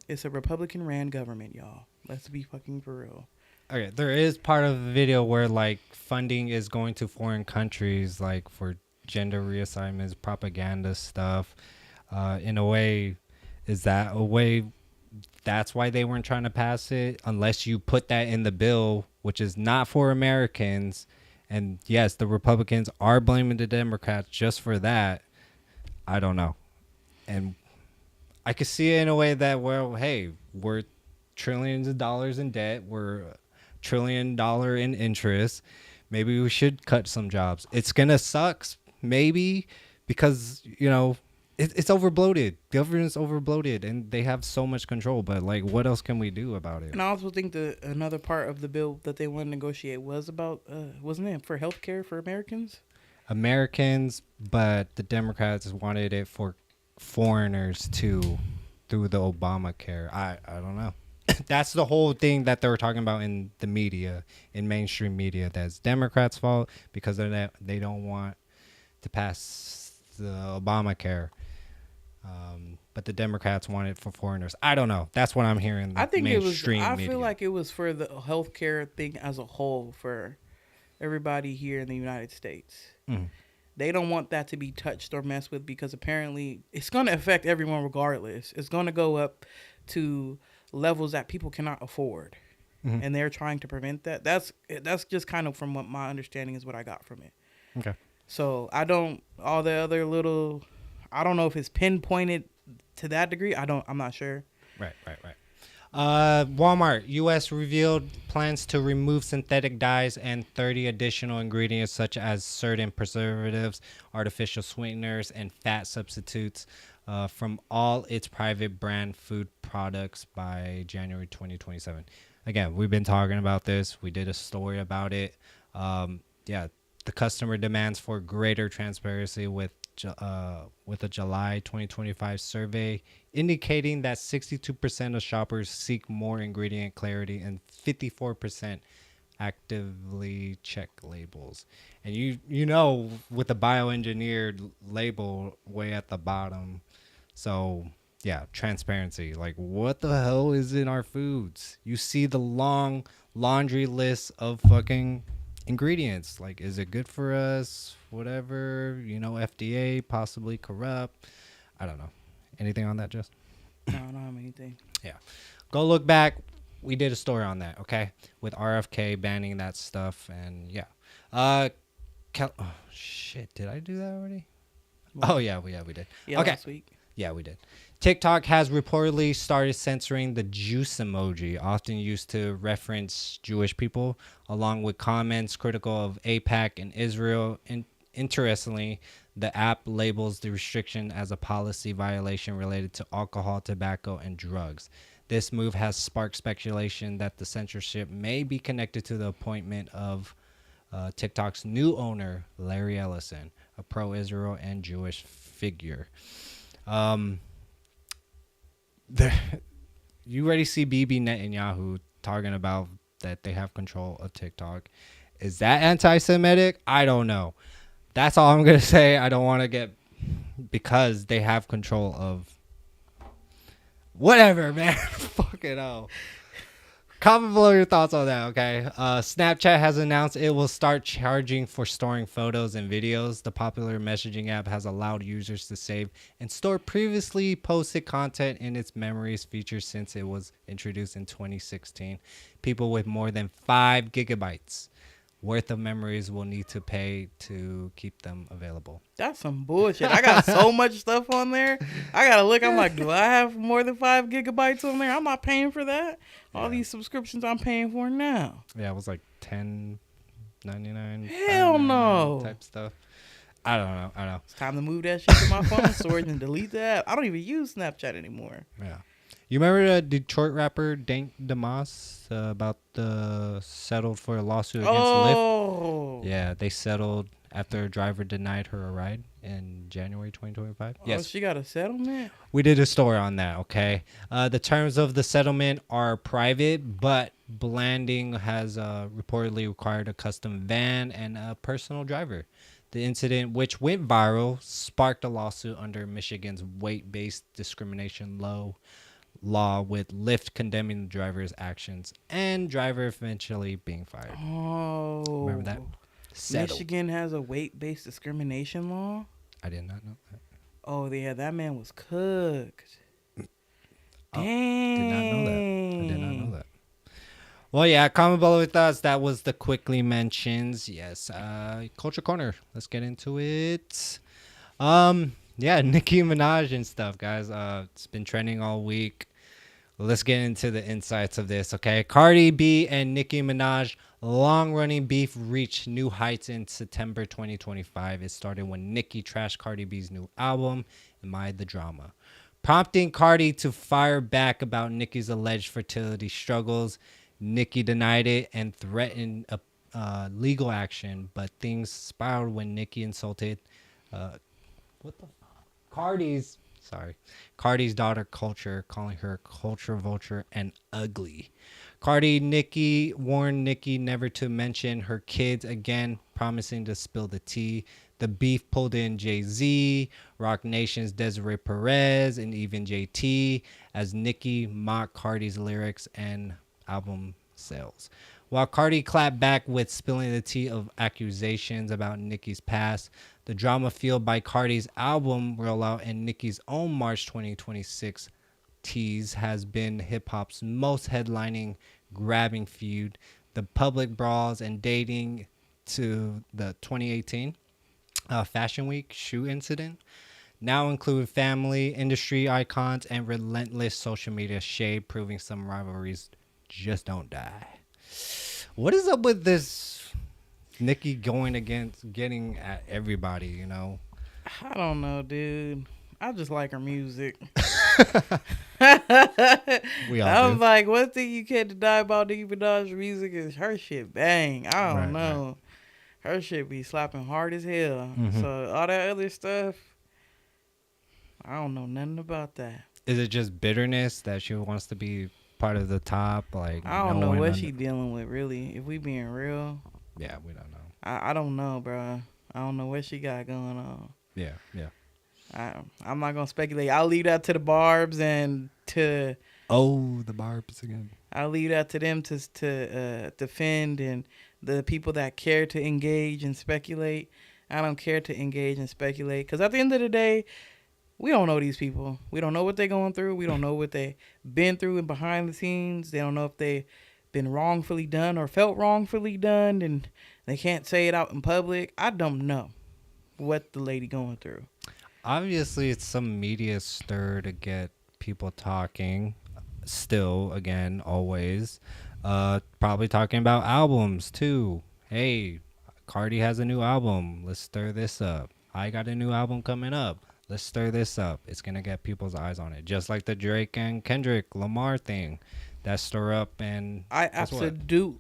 it's a Republican-ran government, y'all. Let's be fucking for real. Okay, there is part of the video where like funding is going to foreign countries, like for gender reassignments, propaganda stuff. In a way, is that a way? That's why they weren't trying to pass it, unless you put that in the bill, which is not for Americans. And yes, the Republicans are blaming the Democrats just for that. I don't know. And I could see it in a way that, well, hey, we're trillions of dollars in debt. We're $1 trillion in interest. Maybe we should cut some jobs. It's going to suck, maybe, because, you know, it's overbloated. Government's overbloated, and they have so much control. But, like, what else can we do about it? And I also think that another part of the bill that they want to negotiate was about, wasn't it, for health care for Americans? But the Democrats wanted it for foreigners too, through the Obamacare. I don't know. That's the whole thing that they were talking about in the media, in mainstream media. That's Democrats' fault because they don't want to pass the Obamacare. But the Democrats want it for foreigners. I don't know. That's what I'm hearing. I think mainstream I media. feel like it was for the healthcare thing as a whole for everybody here in the United States. They don't want that to be touched or messed with because apparently it's going to affect everyone regardless. It's going to go up to levels that people cannot afford. And they're trying to prevent that. That's just kind of from what my understanding is what I got from it. Okay. So I don't know if it's pinpointed to that degree. I'm not sure. Right. Walmart U.S. revealed plans to remove synthetic dyes and 30 additional ingredients such as certain preservatives, artificial sweeteners, and fat substitutes from all its private brand food products by January 2027. Again, we've been talking about this. We did a story about it. The customer demands for greater transparency with a July 2025 survey indicating that 62% of shoppers seek more ingredient clarity and 54% actively check labels. And you know, with the bioengineered label way at the bottom. So yeah, transparency. Like, what the hell is in our foods? You see the long laundry list of fucking ingredients. Like, is it good for us? Whatever, you know, FDA, possibly corrupt. I don't know. Anything on that, Jess? No, I don't have anything. Yeah. Go look back. We did a story on that, okay? With RFK banning that stuff. And yeah. Oh, shit. Did I do that already? What? Oh, yeah, we did. Yeah, okay. Last week. Yeah, we did. TikTok has reportedly started censoring the juice emoji, often used to reference Jewish people, along with comments critical of AIPAC and Israel. Interestingly, the app labels the restriction as a policy violation related to alcohol, tobacco, and drugs. This move has sparked speculation that the censorship may be connected to the appointment of TikTok's new owner, Larry Ellison, a pro-Israel and Jewish figure. You already see Bibi Netanyahu talking about that they have control of TikTok. Is that anti-Semitic? I don't know. That's all I'm going to say. I don't want to get... Because they have control of... Whatever, man. Fucking hell. Comment below your thoughts on that, okay? Snapchat has announced it will start charging for storing photos and videos. The popular messaging app has allowed users to save and store previously posted content in its memories feature since it was introduced in 2016. People with more than 5 gigabytes worth of memories will need to pay to keep them available. That's some bullshit. I got so much stuff on there. I gotta look. I'm like, do I have more than 5 gigabytes on there? I'm not paying for that. All these subscriptions I'm paying for now. Yeah, it was like $10.99. Hell no. Type stuff. I don't know. It's time to move that shit to my phone storage and delete the app. I don't even use Snapchat anymore. Yeah. You remember the Detroit rapper Dank Damas about the settled for a lawsuit against Lyft? Yeah, they settled after a driver denied her a ride in January 2025. Yes, she got a settlement? We did a story on that, okay? The terms of the settlement are private, but Blanding has reportedly required a custom van and a personal driver. The incident, which went viral, sparked a lawsuit under Michigan's weight-based discrimination law, with Lyft condemning the driver's actions and driver eventually being fired. Oh. Remember that? Settled. Michigan has a weight-based discrimination law? I did not know that. Oh, yeah, that man was cooked. Dang. I did not know that. Well, yeah, comment below with us. That was the quickly mentions. Yes, Culture Corner. Let's get into it. Yeah, Nicki Minaj and stuff, guys. It's been trending all week. Let's get into the insights of this, okay? Cardi B and Nicki Minaj long-running beef reached new heights in September 2025. It started when Nicki trashed Cardi B's new album, Am I the Drama, prompting Cardi to fire back about Nicki's alleged fertility struggles. Nicki denied it and threatened legal action, but things spiraled when Nicki insulted Cardi's daughter Culture, calling her culture vulture and ugly. Nicki warned Nicki never to mention her kids again, promising to spill the tea. The beef pulled in Jay-Z, Rock Nation's Desiree Perez, and even JT as Nicki mocked Cardi's lyrics and album sales. While Cardi clapped back with spilling the tea of accusations about Nicki's past, the drama fueled by Cardi's album rollout and Nicki's own March 2026 tease has been hip-hop's most headlining, grabbing feud. The public brawls and dating to the 2018 Fashion Week shoe incident now include family, industry icons, and relentless social media shade, proving some rivalries just don't die. What is up with this Nicki going against getting at everybody, you know? I don't know, dude. I just like her music. We all I do. was like, one thing you can't deny about Nicki Minaj's music is her shit bang. I don't know. Right. Her shit be slapping hard as hell. Mm-hmm. So all that other stuff, I don't know nothing about that. Is it just bitterness that she wants to be part of the top? Like, I don't know what she dealing with, really. If we being real. Yeah, we don't know. I don't know, bro. I don't know what she got going on. Yeah. I'm not gonna speculate. I'll leave that to the Barbs and to the Barbs again. I'll leave that to them to defend, and the people that care to engage and speculate. I don't care to engage and speculate, because at the end of the day, we don't know these people. We don't know what they're going through. We don't know what they've been through and behind the scenes. They don't know if they've been wrongfully done or felt wrongfully done, and they can't say it out in public. I don't know what the lady going through. Obviously, it's some media stir to get people talking. Still, again, always. Probably talking about albums, too. Hey, Cardi has a new album. Let's stir this up. I got a new album coming up. Let's stir this up. It's gonna get people's eyes on it, just like the Drake and Kendrick Lamar thing. That stir up and absolutely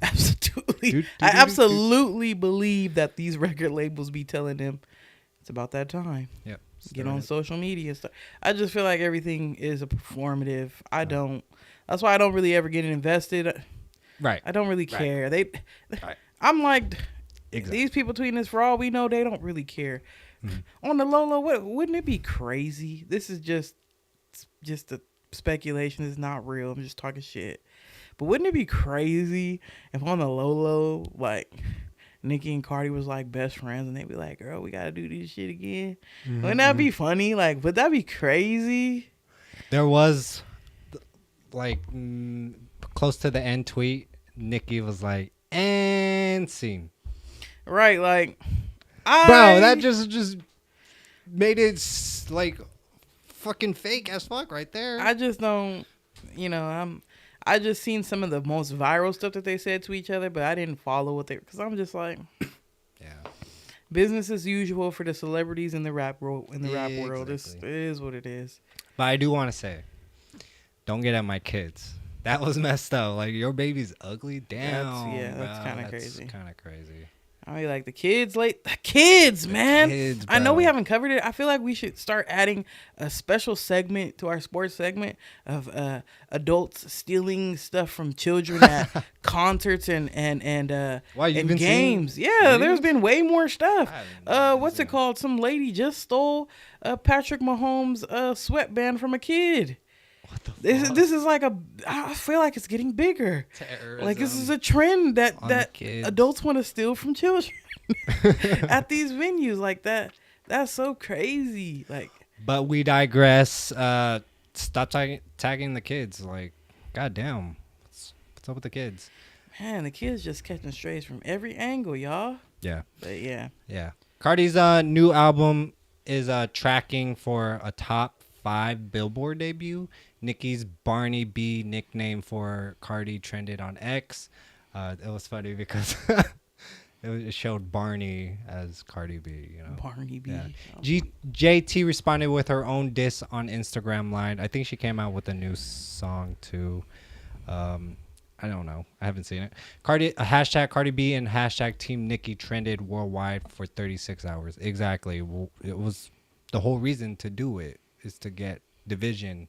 I absolutely believe that these record labels be telling them it's about that time. Yep. Get on social media stuff. I just feel like everything is a performative. That's why I don't really ever get invested. Right. I don't really care. Right. I'm like, Exactly. these people tweeting this, for all we know, they don't really care. On the low, wouldn't it be crazy? This is just a speculation. It's not real. I'm just talking shit. But wouldn't it be crazy if on the low, like Nicki and Cardi was like best friends, and they'd be like, "Girl, we gotta do this shit again." Wouldn't that be funny? Like, would that be crazy? There was like close to the end tweet, Nicki was like, "And scene." Right, like, bro, that just made it like fucking fake as fuck right there. I just don't, I just seen some of the most viral stuff that they said to each other, but I didn't follow what because I'm just like, yeah, business as usual for the celebrities in the rap world. This is what it is. But I do want to say, don't get at my kids. That was messed up. Like, your baby's ugly. Damn. That's kind of crazy. Kind of crazy. I mean, like, the kids, man. Kids, I know we haven't covered it. I feel like we should start adding a special segment to our sports segment of adults stealing stuff from children at concerts and games. Yeah, there's been way more stuff. What's it called? Some lady just stole Patrick Mahomes' sweatband from a kid. This is like I feel like it's getting bigger. Terrorism. Like, this is a trend that adults want to steal from children at these venues like that. That's so crazy. Like, but we digress. Stop tagging the kids. Like, goddamn, what's up with the kids? Man, the kids just catching strays from every angle, y'all. Yeah. But yeah. Cardi's new album is tracking for a top 5 Billboard debut. Nicki's Barney B nickname for Cardi trended on X. It was funny because it showed Barney as Cardi B. Barney B. Yeah. JT responded with her own diss on Instagram Live. I think she came out with a new song too. I don't know. I haven't seen it. Hashtag Cardi B and hashtag Team Nicki trended worldwide for 36 hours. Exactly. It was the whole reason to do it is to get division.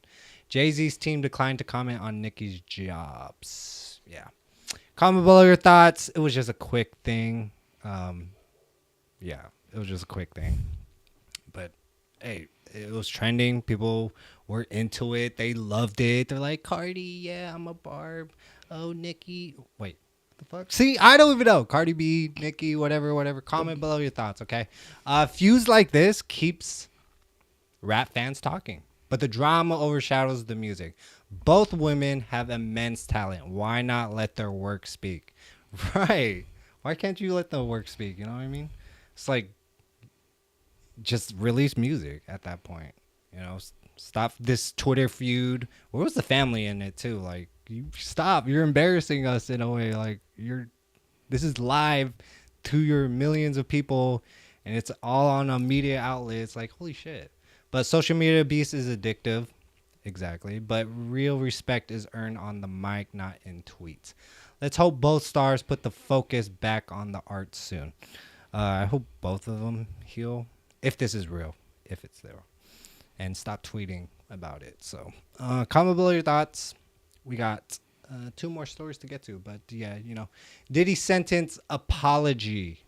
Jay-Z's team declined to comment on Nicki's jobs. Yeah. Comment below your thoughts. It was just a quick thing. It was just a quick thing. But, hey, it was trending. People were into it. They loved it. They're like, Cardi, yeah, I'm a barb. Oh, Nicki. Wait, what the fuck? See, I don't even know. Cardi B, Nicki, whatever. Comment below your thoughts, okay? Feuds like this keeps rap fans talking. But the drama overshadows the music. Both women have immense talent. Why not let their work speak? Right. Why can't you let the work speak? You know what I mean? It's like, just release music at that point. Stop this Twitter feud. Where was the family in it too? Like, you stop. You're embarrassing us in a way. Like, this is live to your millions of people, and it's all on a media outlet. It's like, holy shit. But social media beast is addictive. Exactly. But real respect is earned on the mic, not in tweets. Let's hope both stars put the focus back on the art soon. I hope both of them heal. If this is real. If it's there. And stop tweeting about it. So, comment below your thoughts. We got 2 more stories to get to. But, yeah, Diddy sentence apology.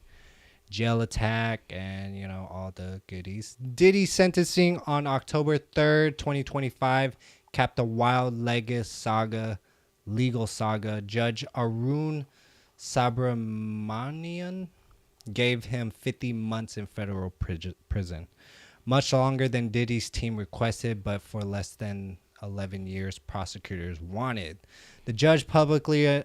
Jail attack and all the goodies. Diddy sentencing on October 3rd, 2025 capped a wild legal saga. Judge Arun Subramanian gave him 50 months in federal prison, much longer than Diddy's team requested, but for less than 11 years prosecutors wanted. The judge publicly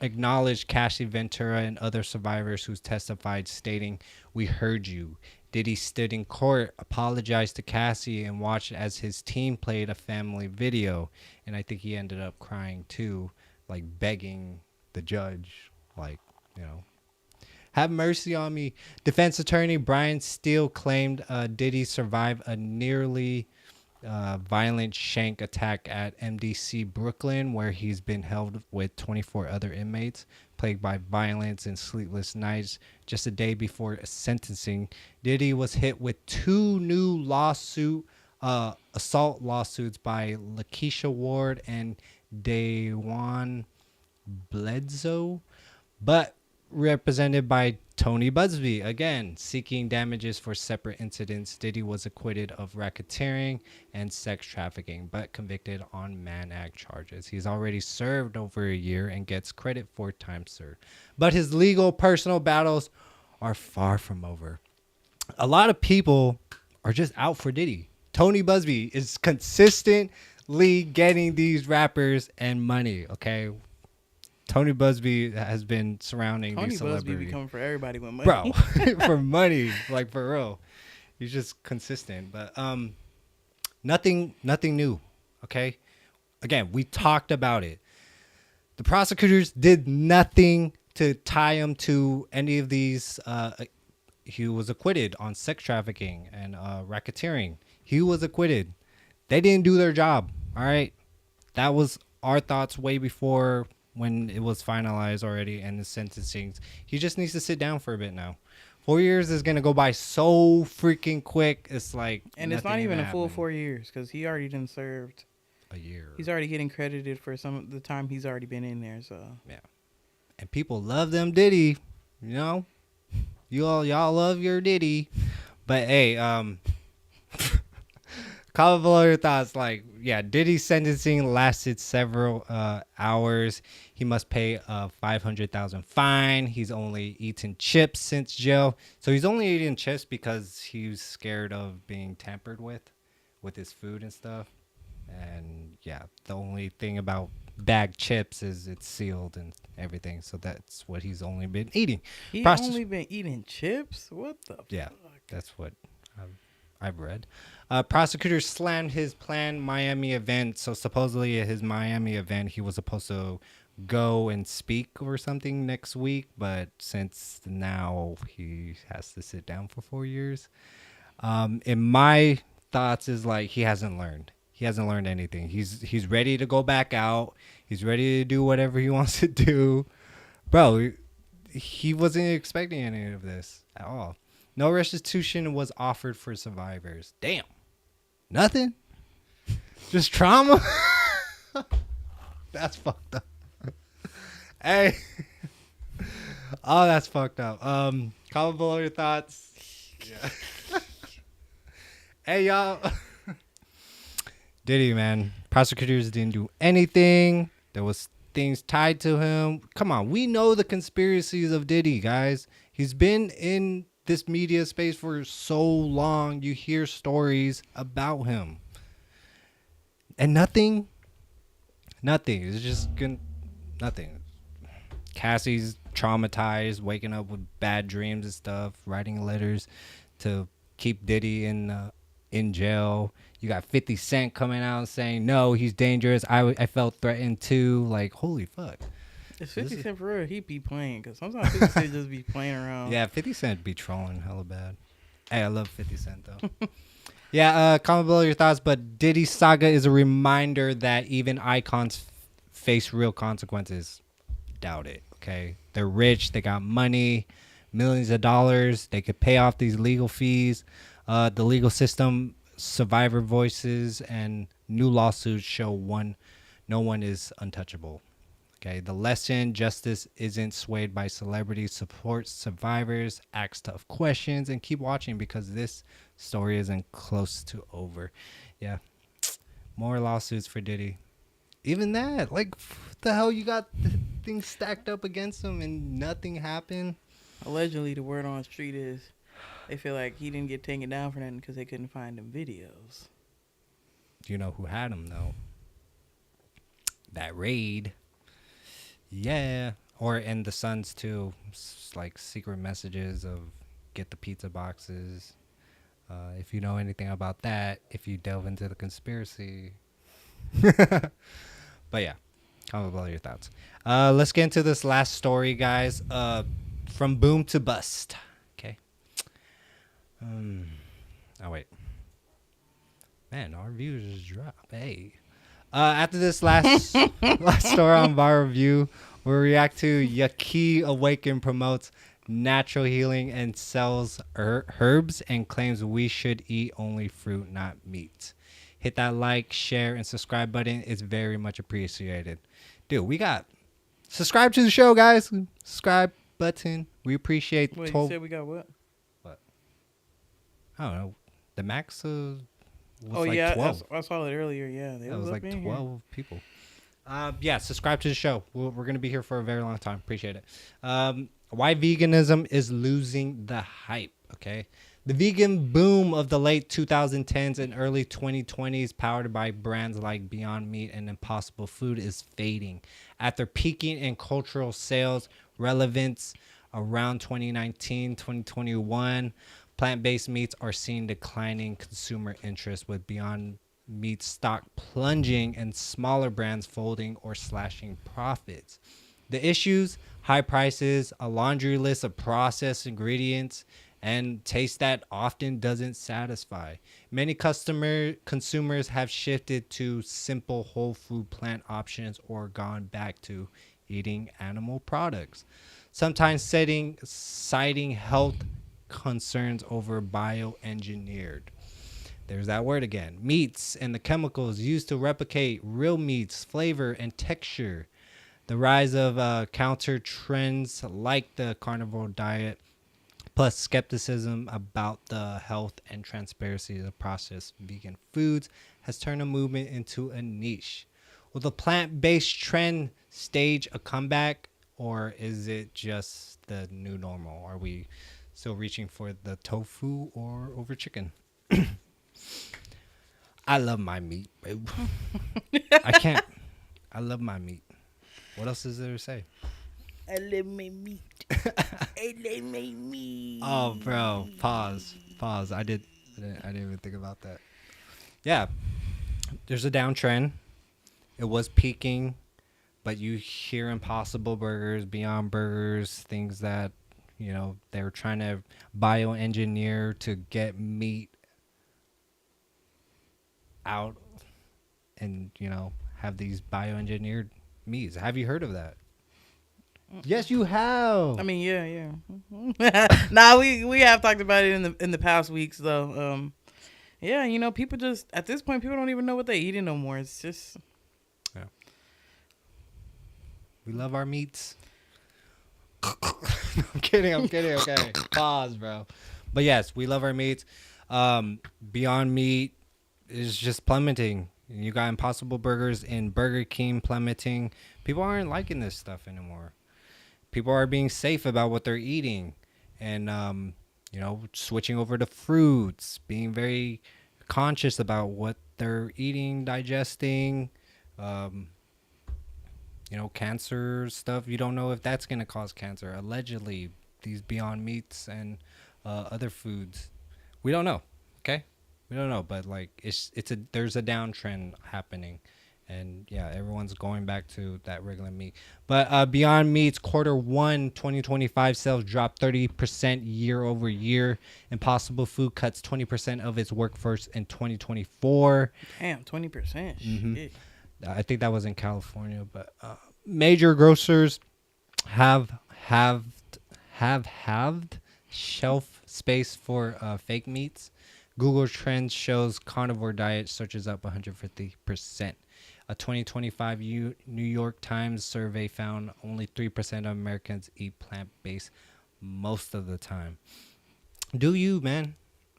acknowledged Cassie Ventura and other survivors who testified, stating, "We heard you." Diddy stood in court, apologized to Cassie, and watched as his team played a family video. And I think he ended up crying too, like begging the judge, Have mercy on me. Defense attorney Brian Steele claimed Diddy survived a nearly violent shank attack at MDC Brooklyn, where he's been held with 24 other inmates, plagued by violence and sleepless nights. Just a day before sentencing, Diddy was hit with 2 new assault lawsuits by Lakeisha Ward and Dawan Bledsoe, but represented by Tony Busby, again seeking damages for separate incidents. Diddy was acquitted of racketeering and sex trafficking, but convicted on Mann Act charges. He's already served over a year and gets credit for time served, but his legal personal battles are far from over. A lot of people are just out for Diddy. Tony Busby is consistently getting these rappers and money, okay? Tony Busby has been surrounding these celebrities. Tony Busby be coming for everybody with money. Bro, for money, like for real. He's just consistent. But nothing new, okay? Again, we talked about it. The prosecutors did nothing to tie him to any of these. He was acquitted on sex trafficking and racketeering. He was acquitted. They didn't do their job, all right? That was our thoughts way before when it was finalized already and the sentencing. He just needs to sit down for a bit now. 4 years is going to go by so freaking quick. It's like, and it's not even a full 4 years because he already done served a year. He's already getting credited for some of the time he's already been in there. So yeah, and people love them Diddy, you know, y'all love your Diddy, but hey, comment below your thoughts. Like, yeah, Diddy's sentencing lasted several hours. He must pay a $500,000 fine. He's only eaten chips since jail. So he's only eating chips because he was scared of being tampered with his food and stuff. And yeah, the only thing about bagged chips is it's sealed and everything. So that's what he's only been eating. He's only been eating chips? What the fuck? That's what I've read. Prosecutors slammed his planned Miami event. So supposedly at his Miami event, he was supposed to go and speak or something next week. But since now he has to sit down for 4 years. In my thoughts is like he hasn't learned. He hasn't learned anything. He's ready to go back out. He's ready to do whatever he wants to do. Bro, he wasn't expecting any of this at all. No restitution was offered for survivors. Damn. Nothing? Just trauma? That's fucked up. Hey. Oh, that's fucked up. Comment below your thoughts. Yeah. Hey, y'all. Diddy, man. Prosecutors didn't do anything. There was things tied to him. Come on. We know the conspiracies of Diddy, guys. He's been in this media space for so long. You hear stories about him. And nothing. It's just nothing. Cassie's traumatized, waking up with bad dreams and stuff, writing letters to keep Diddy in jail. You got 50 Cent coming out saying, no, he's dangerous. I felt threatened too. Like, holy fuck. It's 50 Cent for real. He be playing because sometimes 50 Cent just be playing around. Yeah, 50 Cent be trolling hella bad. Hey, I love 50 Cent though. Yeah, comment below your thoughts. But Diddy's saga is a reminder that even icons face real consequences. Doubt it. Okay, they're rich. They got money, millions of dollars. They could pay off these legal fees. The legal system, survivor voices, and new lawsuits show no one is untouchable. Okay, the lesson: justice isn't swayed by celebrities. Support survivors, ask tough questions, and keep watching because this story isn't close to over. Yeah, more lawsuits for Diddy. Even that, like, what the hell? You got things stacked up against him and nothing happened. Allegedly, the word on the street is they feel like he didn't get taken down for nothing because they couldn't find them videos. Do you know who had him though? That raid. Yeah, or in the Suns too, like secret messages of get the pizza boxes. If you know anything about that, if you delve into the conspiracy. But yeah, comment below your thoughts. Let's get into this last story, guys. from boom to bust. Okay. Oh wait. Man, our views just dropped. Hey. After this last story on Viral Review, we'll react to Yaki Awaken promotes natural healing and sells herbs and claims we should eat only fruit, not meat. Hit that like, share, and subscribe button. It's very much appreciated. Dude, we got... Subscribe to the show, guys. Subscribe button. We appreciate... Wait, you said we got what? What? I don't know. The max was oh, like yeah, 12. I saw it earlier. Yeah, It was like 12 people. Yeah, subscribe to the show. We're going to be here for a very long time. Appreciate it. Why veganism is losing the hype, okay? The vegan boom of the late 2010s and early 2020s, powered by brands like Beyond Meat and Impossible Food, is fading. After peaking in cultural sales relevance around 2019, 2021, plant-based meats are seeing declining consumer interest, with Beyond Meat stock plunging and smaller brands folding or slashing profits. The issues: high prices, a laundry list of processed ingredients, and taste that often doesn't satisfy. Many consumers have shifted to simple whole food plant options or gone back to eating animal products, sometimes citing health concerns over bioengineered. There's that word again. Meats and the chemicals used to replicate real meat's flavor and texture. The rise of counter trends like the carnivore diet, plus skepticism about the health and transparency of processed vegan foods, has turned a movement into a niche. Will the plant-based trend stage a comeback, or is it just the new normal? Are we still reaching for the tofu or over chicken? I love my meat. I can't. I love my meat. What else is there to say? I love my meat. I love my meat. Oh, bro. Pause. I didn't even think about that. Yeah. There's a downtrend. It was peaking, but you hear Impossible Burgers, Beyond Burgers, things that, you know, they were trying to bioengineer to get meat out and, you know, have these bioengineered meats. Have you heard of that? Yes, you have. I mean, yeah. Nah, we have talked about it in the past weeks though. Yeah, you know, people just at this point people don't even know what they're eating no more. It's just we love our meats. I'm kidding. Okay, pause, bro. But yes, we love our meats. Beyond Meat is just plummeting. You got Impossible Burgers and Burger King plummeting. People aren't liking this stuff anymore. People are being safe about what they're eating, and you know, switching over to fruits, being very conscious about what they're eating, digesting. You know, cancer stuff. You don't know if that's gonna cause cancer. Allegedly, these Beyond Meats and other foods, we don't know. Okay, we don't know, but like there's a downtrend happening. And yeah, everyone's going back to that regular meat. But Beyond Meat's Q1 2025 sales dropped 30% year over year. Impossible Food cuts 20% of its workforce in 2024. Damn, 20%. Mm-hmm. Shit. I think that was in California. But major grocers have halved shelf space for fake meats. Google Trends shows carnivore diet searches up 150%. A 2025 New York Times survey found only 3% of Americans eat plant-based most of the time. Do you, man?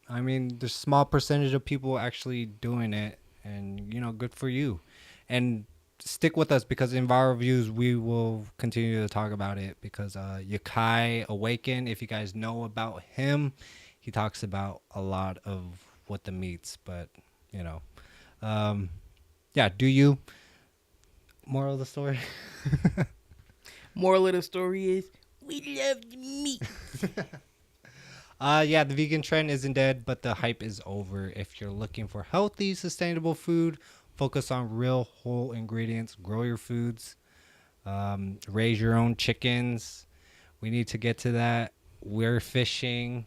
I mean, there's a small percentage of people actually doing it, and, you know, good for you. And stick with us, because in Viral Reviews, we will continue to talk about it, because Yaki Awaken, if you guys know about him, he talks about a lot of what the meats, but, you know, yeah, do you? Moral of the story? Moral of the story is we love the meat. Yeah, the vegan trend isn't dead, but the hype is over. If you're looking for healthy, sustainable food, focus on real whole ingredients, grow your foods, raise your own chickens, We need to get to that. We're fishing.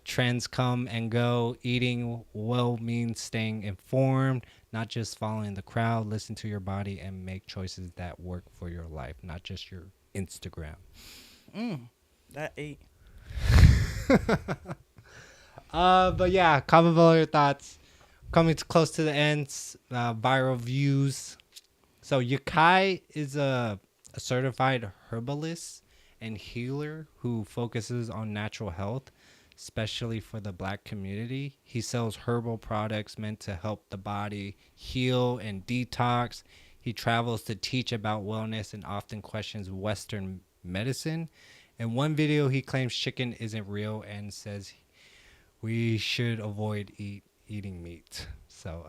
Trends come and go. Eating well means staying informed, not just following the crowd. Listen to your body and make choices that work for your life, not just your Instagram. That ate. But yeah, comment below your thoughts. Coming close to the end, viral views. So Yakai is a certified herbalist and healer who focuses on natural health, especially for the Black community. He sells herbal products meant to help the body heal and detox. He travels to teach about wellness and often questions Western medicine. In one video, he claims chicken isn't real and says we should avoid eating meat. So,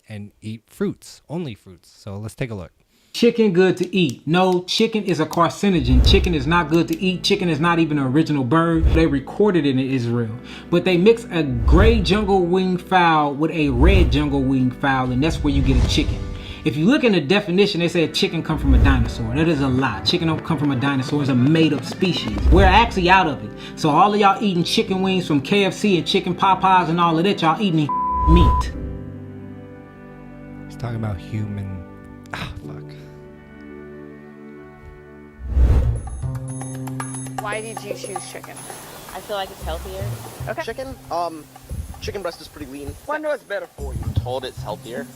and eat fruits, only fruits. So let's take a look. Chicken good to eat. No, chicken is a carcinogen. Chicken is not good to eat. Chicken is not even an original bird. They recorded it in Israel. But they mix a gray jungle winged fowl with a red jungle winged fowl, and that's where you get a chicken. If you look in the definition, they say chicken come from a dinosaur. That is a lie. Chicken don't come from a dinosaur. It's a made-up species. We're actually out of it. So all of y'all eating chicken wings from KFC and chicken Popeyes and all of that, y'all eating meat. He's talking about human. Ah, fuck. Why did you choose chicken? I feel like it's healthier. Okay. Chicken? Chicken breast is pretty lean. Wonder what's better for you. I'm told it's healthier.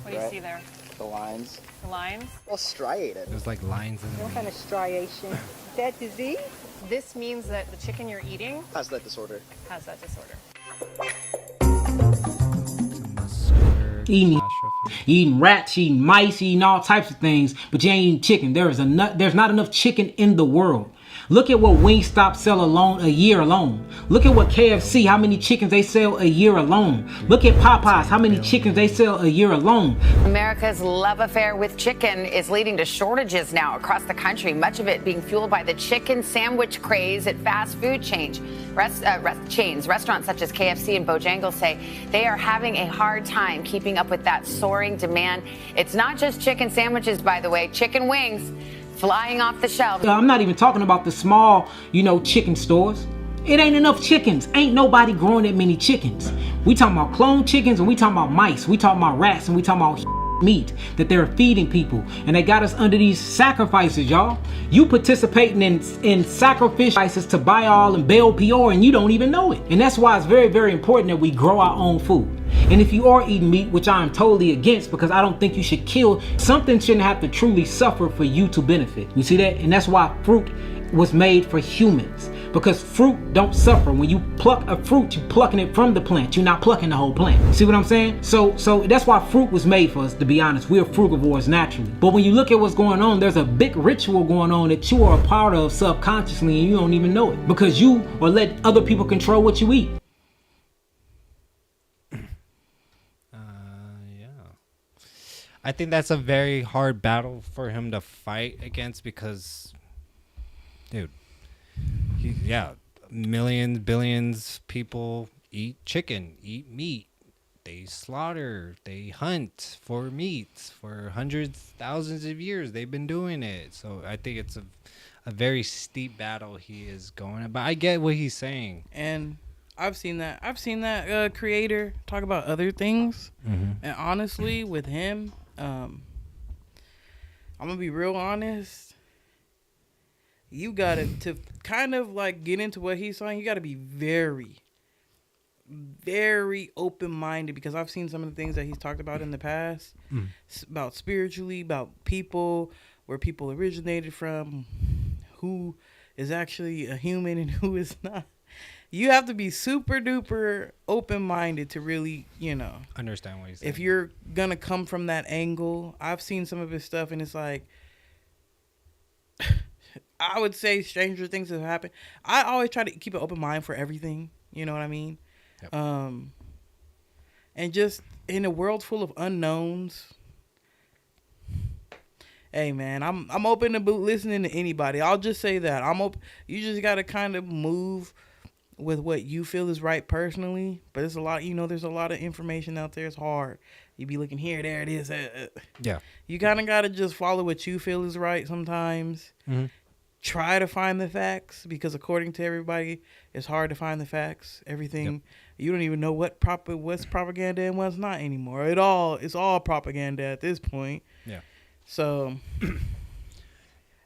What do you see there? The lines. The lines? Well, striated. There's like lines in the What kind of striation? That disease? This means that the chicken you're eating Has that disorder. has that disorder. Eating rats, eating mice, eating all types of things, but you ain't eating chicken. There's not enough chicken in the world. Look at what Wingstop sell alone a year alone. Look at what KFC, how many chickens they sell a year alone. Look at Popeyes, how many chickens they sell a year alone. America's love affair with chicken is leading to shortages now across the country, much of it being fueled by the chicken sandwich craze at fast food chains. Restaurants such as KFC and Bojangles say they are having a hard time keeping up with that soaring demand. It's not just chicken sandwiches, by the way, chicken wings flying off the shelf. I'm not even talking about the small, chicken stores. It ain't enough chickens. Ain't nobody growing that many chickens. We talking about clone chickens and we talking about mice. We talking about rats and we talking about meat that they're feeding people. And they got us under these sacrifices, y'all. You participating in sacrifices to Baal and Baal Peor and you don't even know it. And that's why it's very, very important that we grow our own food. And if you are eating meat, which I am totally against because I don't think you should kill, something shouldn't have to truly suffer for you to benefit. You see that? And that's why fruit was made for humans. Because fruit don't suffer. When you pluck a fruit, you're plucking it from the plant. You're not plucking the whole plant. See what I'm saying? So that's why fruit was made for us, to be honest. We're frugivores naturally. But when you look at what's going on, there's a big ritual going on that you are a part of subconsciously and you don't even know it. Because you or let other people control what you eat. I think that's a very hard battle for him to fight against because, dude, millions, billions people eat chicken, eat meat. They slaughter, they hunt for meat for hundreds, thousands of years. They've been doing it. So I think it's a very steep battle he is going. But I get what he's saying. And I've seen that creator talk about other things. Mm-hmm. And honestly, with him, I'm gonna be real honest. You gotta to kind of like get into what he's saying. You gotta be very, very open-minded because I've seen some of the things that he's talked about in the past about spiritually, about people, where people originated from, who is actually a human and who is not. You have to be super duper open-minded to really, understand what he's saying. If you're going to come from that angle. I've seen some of his stuff and it's like, I would say stranger things have happened. I always try to keep an open mind for everything. You know what I mean? Yep. And just in a world full of unknowns. Hey man, I'm open to listening to anybody. I'll just say that. I'm open. You just got to kind of move with what you feel is right personally, but it's a lot, there's a lot of information out there. It's hard. You be looking here, there it is. Yeah. You kind of got to just follow what you feel is right sometimes. Mm-hmm. Try to find the facts, because according to everybody, it's hard to find the facts. Everything, you don't even know what's propaganda and what's not anymore. It's all propaganda at this point. Yeah. So,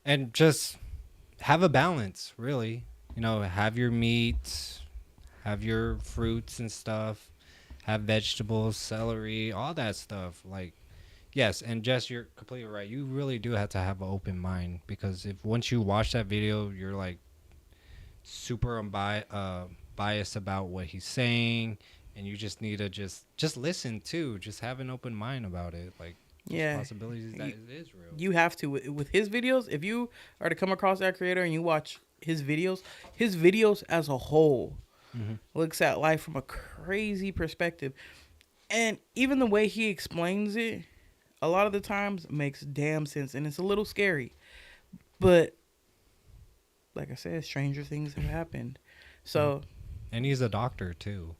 and just have a balance, really. You know, have your meat, have your fruits and stuff, have vegetables, celery, all that stuff. Like, yes, and Jess, you're completely right. You really do have to have an open mind, because if once you watch that video, you're like super biased about what he's saying, and you just need to just listen too. Just have an open mind about it. Like, possibilities that it is real. You have to with his videos. If you are to come across that creator and you watch his videos as a whole looks at life from a crazy perspective, and even the way he explains it, a lot of the times makes damn sense, and it's a little scary. But like I said, stranger things have happened. So, and he's a doctor too.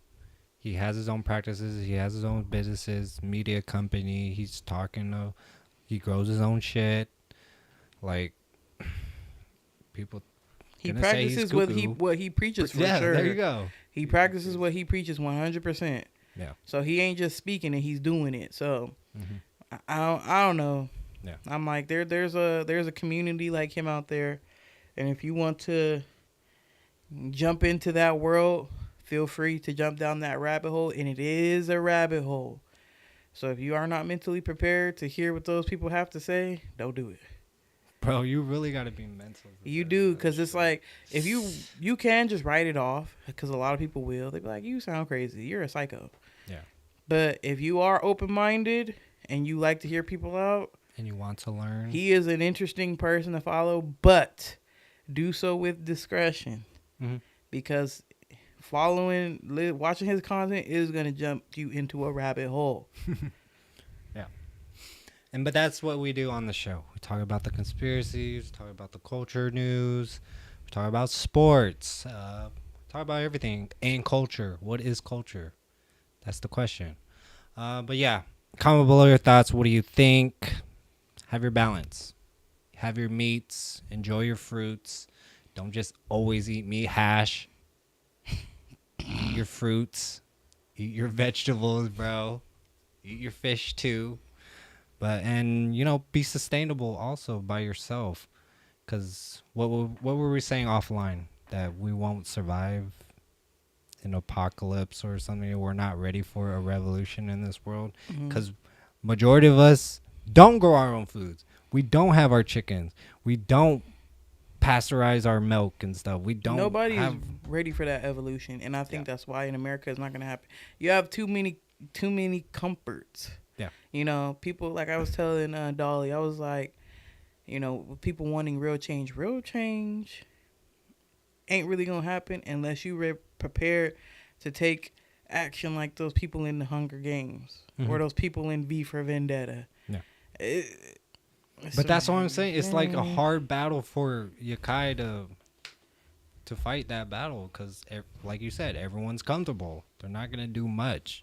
He has his own practices. He has his own businesses, media company. He's he grows his own shit. Like, people. He practices what he preaches for sure. Yeah, there you go. He practices what he preaches 100%. Yeah. So he ain't just speaking it; he's doing it. So I don't know. Yeah. I'm like there's a community like him out there, and if you want to jump into that world, feel free to jump down that rabbit hole, and it is a rabbit hole. So if you are not mentally prepared to hear what those people have to say, don't do it. Bro, you really got to be mental. You do, because it's like, if you can just write it off, because a lot of people will. They'll be like, you sound crazy. You're a psycho. Yeah. But if you are open-minded and you like to hear people out, and you want to learn, he is an interesting person to follow, but do so with discretion. Because watching his content is going to jump you into a rabbit hole. Yeah. But that's what we do on the show. We talk about the conspiracies, we talk about the culture news, we talk about sports, talk about everything and culture. What is culture? That's the question. But yeah, comment below your thoughts. What do you think? Have your balance. Have your meats. Enjoy your fruits. Don't just always eat meat. Hash. Eat your fruits. Eat your vegetables, bro. Eat your fish too. And be sustainable also by yourself. Because what were we saying offline? That we won't survive an apocalypse or something. We're not ready for a revolution in this world. Because majority of us don't grow our own foods. We don't have our chickens. We don't pasteurize our milk and stuff. Nobody is ready for that evolution. And I think that's why in America it's not going to happen. You have too many comforts. Yeah. People, like I was telling Dolly, I was like, people wanting real change ain't really going to happen unless you prepared to take action like those people in the Hunger Games or those people in V for Vendetta. Yeah. But that's what I'm saying. It's like a hard battle for Yakai to fight that battle because, like you said, everyone's comfortable. They're not going to do much.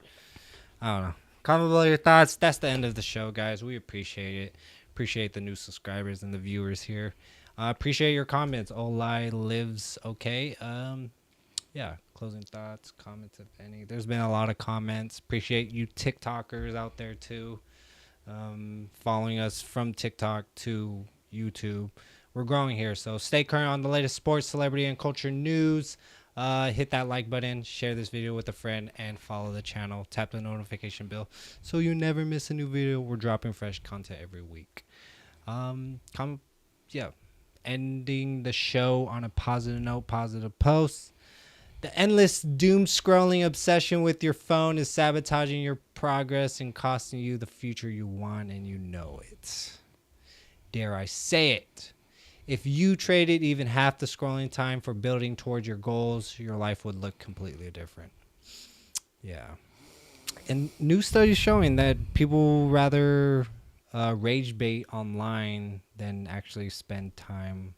I don't know. Comment below your thoughts. That's the end of the show, guys. We appreciate it. Appreciate the new subscribers and the viewers here. Appreciate your comments. Olai lives okay. Yeah, closing thoughts, comments, if any. There's been a lot of comments. Appreciate you TikTokers out there, too. Following us from TikTok to YouTube. We're growing here, so stay current on the latest sports, celebrity, and culture news. Hit that like button, share this video with a friend, and follow the channel. Tap the notification bell so you never miss a new video. We're dropping fresh content every week. Ending the show on a positive note, positive posts. The endless doom scrolling obsession with your phone is sabotaging your progress and costing you the future you want, and you know it. Dare I say it? If you traded even half the scrolling time for building towards your goals, your life would look completely different. Yeah. And new studies showing that people rather rage bait online than actually spend time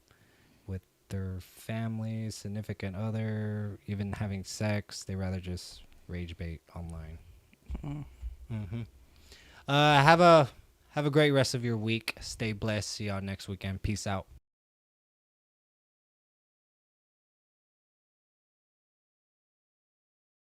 with their family, significant other, even having sex. They rather just rage bait online. Have a great rest of your week. Stay blessed. See y'all next weekend. Peace out.